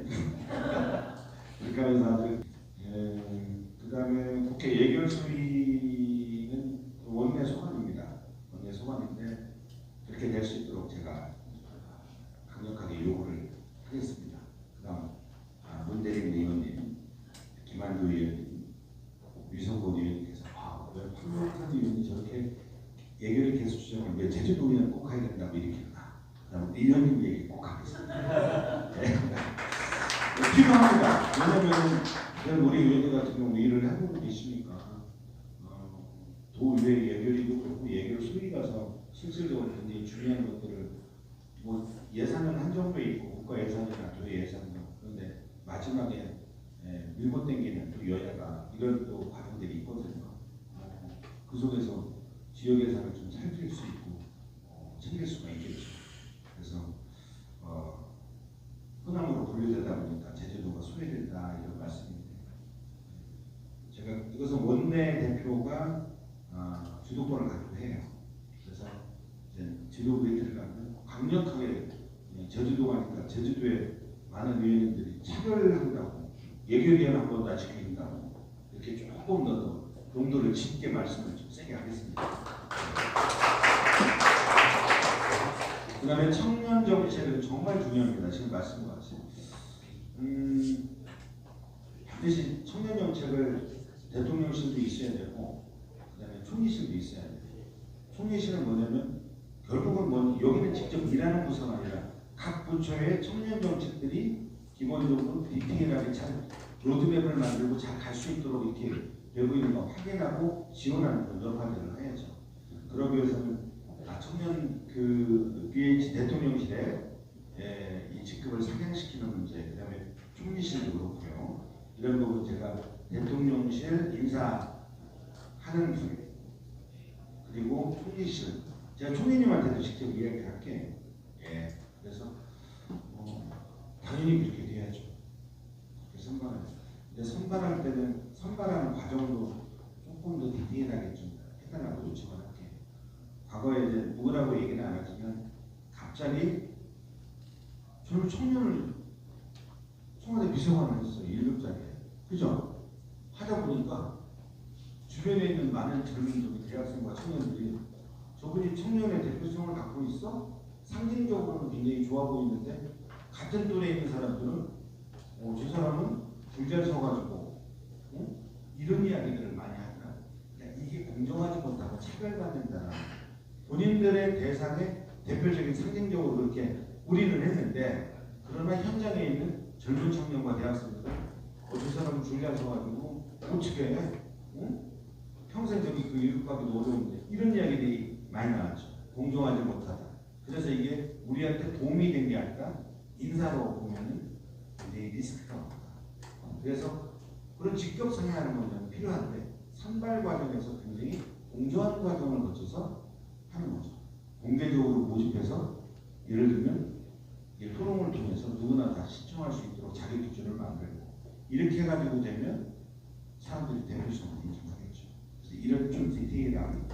그렇게 하면서 아주 그 다음에 국회 예결 수위는 원내 소관입니다. 원내 소관인데 그렇게 될 수 있도록 제가 강력하게 요구를 하겠습니다. 그 다음 문대림 의원님, 김한두 의원님, 유성곤 의원님께서 왜 황교안 의원이 저렇게 예결을 계속 주장하면 왜 제주도 의원 꼭 해야 된다고 이렇게 하나. 그 다음 의원님 얘기 꼭 하겠습니다. 네. 필요합니다. 왜냐면 우리 의원들 같은 경우 일을 하고 계시니까 도의회 예결이도 그렇고 예결 수위 가서 실질적으로 굉장히 중요한 것들을 뭐 예산은 한정돼 있고 국가 예산이나 교회 예산이나 그런데 마지막에 밀고 당기는 또 여야가 이런 또 과정들이 있거든요. 그 속에서 지역 예산을 좀 살필 수 있고 챙길 수가 있겠죠. 그래서 호남으로 분류되다 보니까 제주도가 소외된다 이런 말씀입니다. 제가 이것은 원내 대표가 주도권을 가지고 해요. 그래서 이제 지도부에 들어가면 강력하게 제주도 가니까 제주도에 많은 의원님들이 차별한다고 예결위원 한 번 다 지킨다고 이렇게 조금 더 용도를 짙게 말씀을 좀 세게 하겠습니다. 그 다음에 청년 정책은 정말 중요합니다. 지금 말씀과 같이 반드시 청년 정책을 대통령실도 있어야 되고 그 다음에 총리실도 있어야 돼요. 총리실은 뭐냐면 결국은 여기는 직접 일하는 부서가 아니라 각 부처의 청년 정책들이 기본적으로 디테일하게 잘 로드맵을 만들고 잘 갈 수 있도록 이렇게 되고 있는 거 확인하고 지원하는 그런 역할들을 해야죠. 그러기 위해서는 청년 BH 대통령실에 이 직급을 상향시키는 문제, 그다음에 총리실도 그렇고요. 이런 거고 제가 대통령실 인사하는 분 그리고 총리실 제가 총리님한테도 직접 이야기할게요. 그래서 당연히 그렇게 돼야죠. 그렇게 선발하죠. 근데 선발할 때는 선발하는 과정도 조금 더 디테일하게 좀 해달라고 요청을 할게요. 과거에 이제 누구라고 얘기는 안 하지만 갑자기 저는 청년을 청와대 비서관을 했어요. 1급짜리에. 그죠? 하다 보니까 주변에 있는 많은 젊은 대학생과 청년들이 저분이 청년의 대표성을 갖고 있어? 상징적으로는 굉장히 좋아 보이는데 같은 또래에 있는 사람들은 저 사람은 줄잘 서가지고 이런 이야기들을 많이 하더라고요. 그러니까 이게 공정하지 못하고 차별받는다는 본인들의 대상의 대표적인 상징적으로 그렇게 우리는 했는데 그러나 현장에 있는 젊은 청년과 대학생들은 저 사람은 줄잘 서가지고 어떻게 평생 저기 그 일급 가기도 어려운데 이런 이야기들이 많이 나왔죠. 공정하지 못하다. 그래서 이게 우리한테 도움이 된 게 아니라 인사로 보면은 굉장히 리스크가 많다. 그래서 그런 직급 상향하는 건 필요한데 선발 과정에서 굉장히 공정한 과정을 거쳐서 하는 거죠. 공개적으로 모집해서 예를 들면 토론을 통해서 누구나 다 신청할 수 있도록 자기 기준을 만들고 이렇게 해가지고 되면 사람들이 대표성을 인정하겠죠. 그래서 이런 좀 디테일한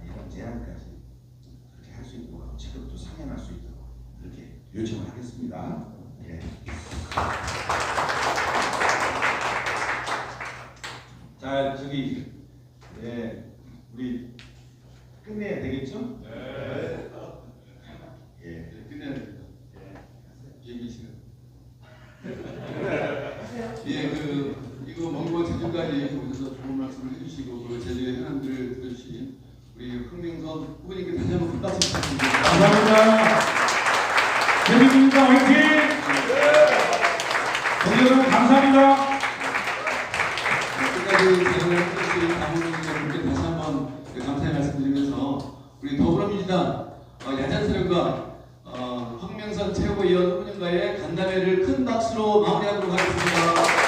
이런 제안까지 그렇게 할 수 있도록 직급도 상향할 수 있도록 이렇게 요청을 하겠습니다. 예. 자 저기 우리 끝내야 되겠죠? 네. 예, 끝내야 됩니다. 비행기 시간. 이거 먼 제주까지 오셔서 좋은 말씀을 해주시고 그 제주의 현안들을 들어주신 우리 흥명선 후보님께 다시 한번 큰 박수 부탁드립니다. 감사합니다. 제주민사 화이팅! 여러분 감사합니다. 끝까지 제주를 해주신 당원님께 다시 한번 감사의 말씀드리면서 우리 더불어민주당 야잔 세력과 황명선 최고위원 후보님과의 간담회를 큰 박수로 마무리하도록 하겠습니다.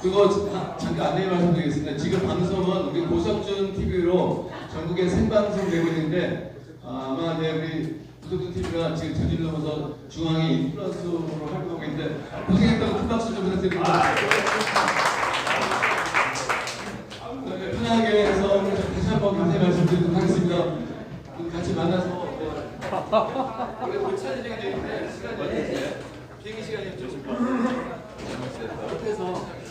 그리고 잠깐 안내 말씀드리겠습니다. 지금 방송은 우리 고석준 TV로 전국에 생방송되고 있는데 아마 우리 고석준 TV가 지금 제주를 넘어서 중앙에 인플루언서로 활동하고 있는데 고생했다고 큰 박수 좀 부탁드립니다. 편하게 해서 오늘 다시 한번 감사의 말씀드리도록 하겠습니다. 같이 만나서 우리 차례가 되는데 시간이 어떻게 비행기 시간이 좀 못해서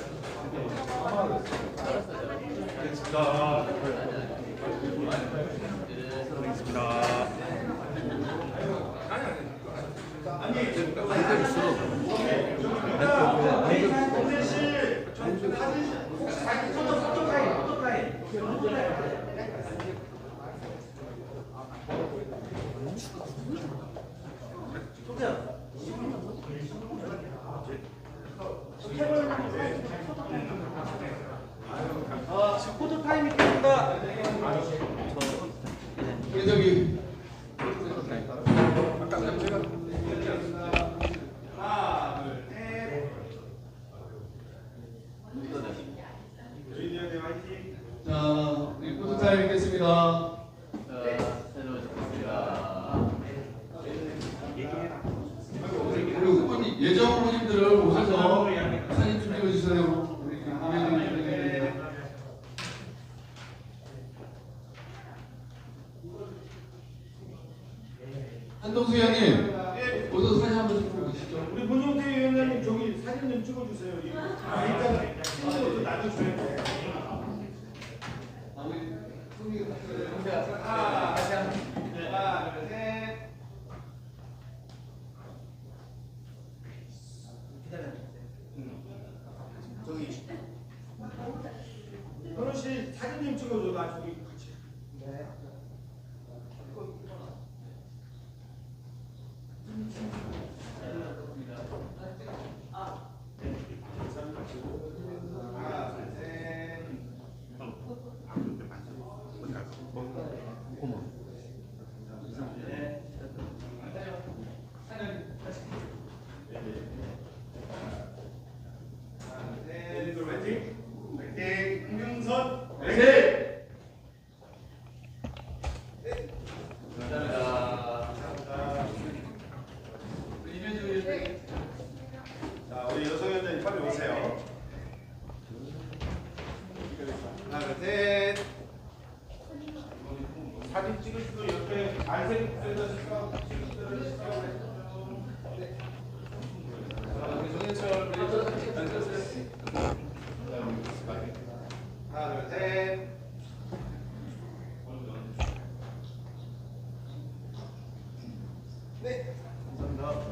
감사히 뵙겠습니다. 우리 후보님, 예정 후보님들을 오셔서 사진 좀 찍어주세요. 우리 이회진 한동수 의원님, 오셔서 사진 한번 찍고 계시죠. 우리 문용태 위원장님 저기 사진 좀 찍어주세요. 일단 친구도 놔줘줘야 돼. 하나, 둘, 셋. 저기 현우 씨 사진 좀 찍어줘. 나 저기 같이. 하나, 둘, 셋. 왼쪽 왼쪽. 왼쪽 김명선. 자, 우리 여성 위원장님 빨리 오세요. 하나, 둘, 셋. 사진 찍을 수도 옆에 알색 붙여서 하나, 둘, 셋. 네. 감사합니다.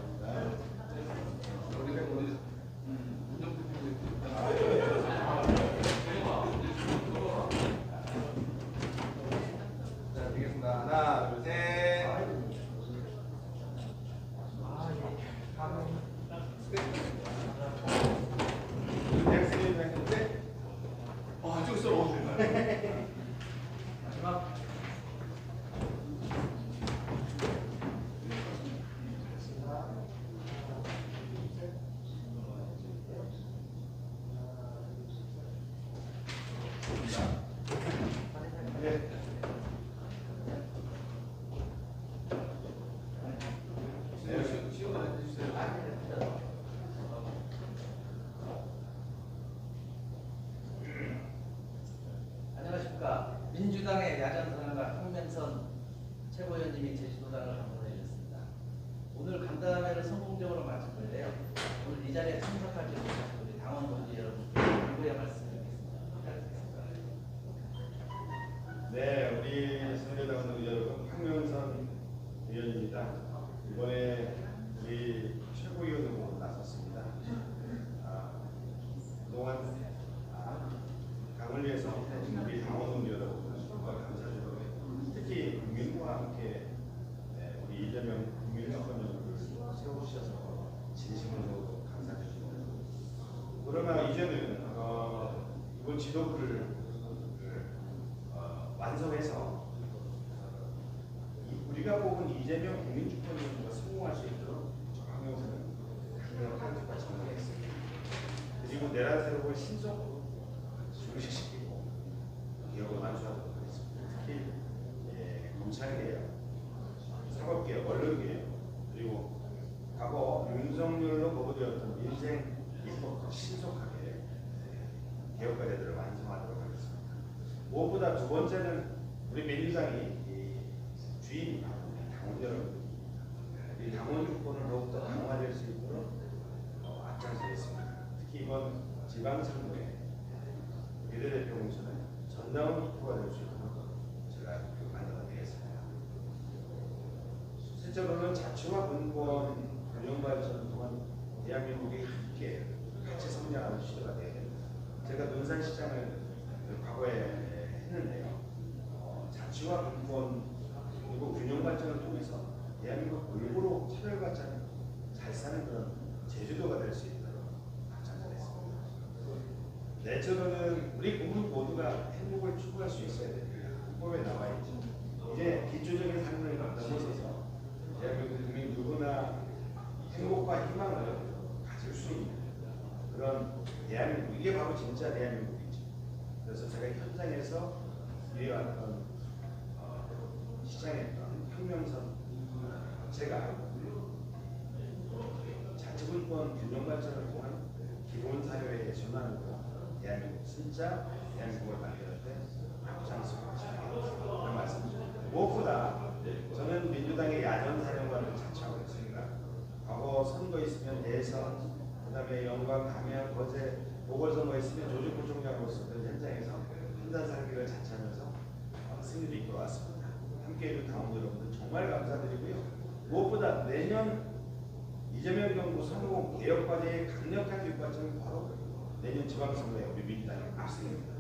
자, 되겠습니다. 하나, 둘, 셋. 대학생님 했는데, 이쪽에서 넣어주세요. 마지막. 안녕하십니까. 민주당의 야전선언가 황명선 최고위원님이 제주도당을 방문해 주셨습니다. 오늘 간담회를 성공적으로 마칠 건데요. 오늘 이 자리에 참석하지 못하신 우리 당원 동지 여러분께 당부의 말씀드리겠습니다. 부탁드리겠습니다. 네, 우리 선교당원 여러분, 황명선 의원입니다. 이번에 우리 최고위원으로 나섰습니다. 그동안 당을 위해서 우리 당원 여러분과 감사드리고, 특히 국민과 함께 우리 이재명 국민정권을 세우셔서 진심으로 감사드립니다. 그러나 이제는 이번 지도부를 완성해서 우리가 뽑은 이재명 국민주권위원회가 성공할 수 있도록 황명선은 강력한 뜻과 정리했습니다. 그리고 내란 세력을 신속으로 중시시키고 개혁을 완수하도록 하겠습니다. 특히 검찰개혁, 사법개혁, 언론개혁, 그리고 과거 윤석열로 거부되었던 민생 입법도 신속하게 개혁 과제들을 완성하도록 하겠습니다. 무엇보다 두 번째는 우리 민주당이 주인 당원 여러분, 이 당원 주권을 더욱더 강화될 수 있도록 앞장서겠습니다. 특히 이번 지방선거에 비례대표 공천은 전당원 투표가 될 수 있도록 제가 만들어내겠습니다. 실제로는 자치와 분권 균형 발전을 통한 대한민국의 함께 같이 성장하는 시대가 되어야 됩니다. 제가 논산시장을 과거에 했는데요. 자치와 분권 그리고 균형 발전을 통해서 대한민국 골고루 차별받지 않고 잘 사는 그런 제주도가 될 수 있도록 앞장서겠습니다. 내처로는 우리 국민 모두가 행복을 추구할 수 있어야 됩니다. 헌법에 나와 있죠. 이제 기초적인 삶을 넘어서서 대한민국 국민 누구나 행복과 희망을 가질 수 있는 그런 대한민국, 이게 바로 진짜 대한민국이죠. 그래서 제가 현장에서 뒤에 왔던 시장했던 혁명선 제가 자치분권 균형 발전을 통한 기본 사료의 전환으로 대한민국 진짜 대한민국을 만들 때 앞장서고 그런 말씀드립니다. 무엇보다 저는 민주당의 야전 사령관을 자처하고 있습니다. 과거 선거 있으면 대선, 그다음에 영광, 감양, 거제, 보궐선거 있으면 조직부총장으로서 현장에서 한잔살기를 자처하면서 승리를 이끌어왔습니다. 함께해준 당원 여러분들 정말 감사드리고요. 무엇보다 내년 이재명 정부 성공 개혁과제의 강력한 뒷받침은 바로 내년 지방선거에 우리 민주당의 압승입니다.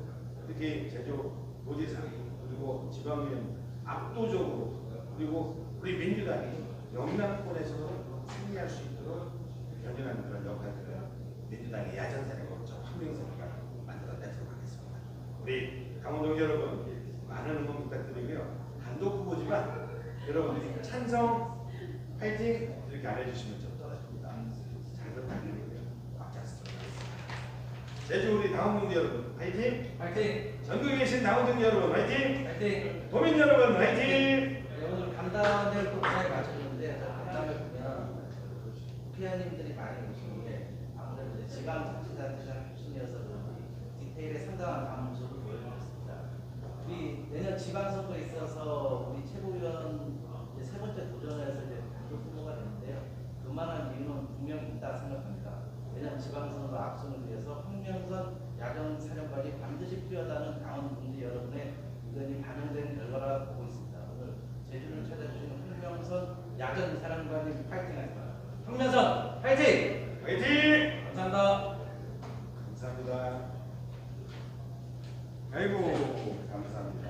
특히 제주도지사 그리고 지방의원 압도적으로 그리고 우리 민주당이 영남권에서도 승리할 수 있도록 견인하는 그런 역할들을 민주당의 야전사령으로 저 황명선이가 만들어내도록 하겠습니다. 우리 강원도 여러분 많은 응원 부탁드리고요. 단독 후보지만 여러분들이 찬성 파이팅 이렇게 안 해주시면 좀 떨어집니다. 잘 부탁드리고요. 앞장서도록 하겠습니다. 제주 우리 당원분들 여러분 파이팅! 파이팅! 전국에 계신 당원들 여러분 파이팅! 파이팅! 도민 여러분 파이팅! 네, 오늘 간담회를 또 무사히 마쳤는데 간담회 보면 국회의원님들이 많이 오시는데 아무래도 지방자치단체장 출신이어서 그런지 디테일에 상당한 감수를 보여주셨습니다. 우리 내년 지방선거에 있어서 우리 최고위원 이제 세 번째 도전에서 이제 단독 후보가 되는데요. 그만한 이유는 분명히 있다 생각합니다. 내년 지방선거 압승을 위해서 황명선 야전 사령관이 반드시 필요하다는 당원분들 여러분의 의견이 반영된 결과라 보고 있습니다. 오늘 제주를 찾아주신 황명선 야전 사령관님 파이팅하겠습니다. 황명선 파이팅! 파이팅! 감사합니다. 감사합니다. 아이고 감사합니다.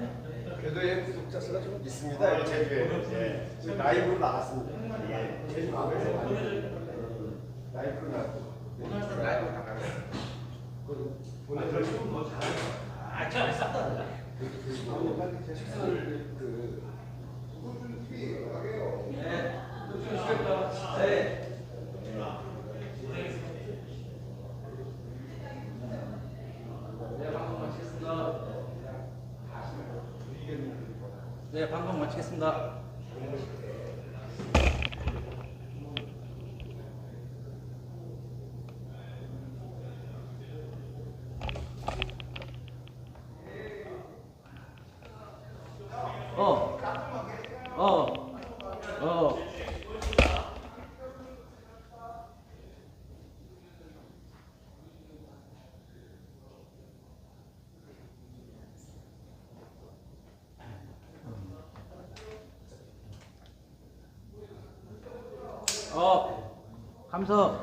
궤도에 구독자 수가 좀 있습니다. 제주에 라이브로 나갔습니다. 예. 제주 라이브로 나갔고 오늘도 라이브 나가요. 오늘 지금 뭐 잘해요. 아, 잘했었다. 식사를 그 누구들 TV 나가요. 네. 네. 네, 방송 마치겠습니다. 네, 방송 마치겠습니다. 감사.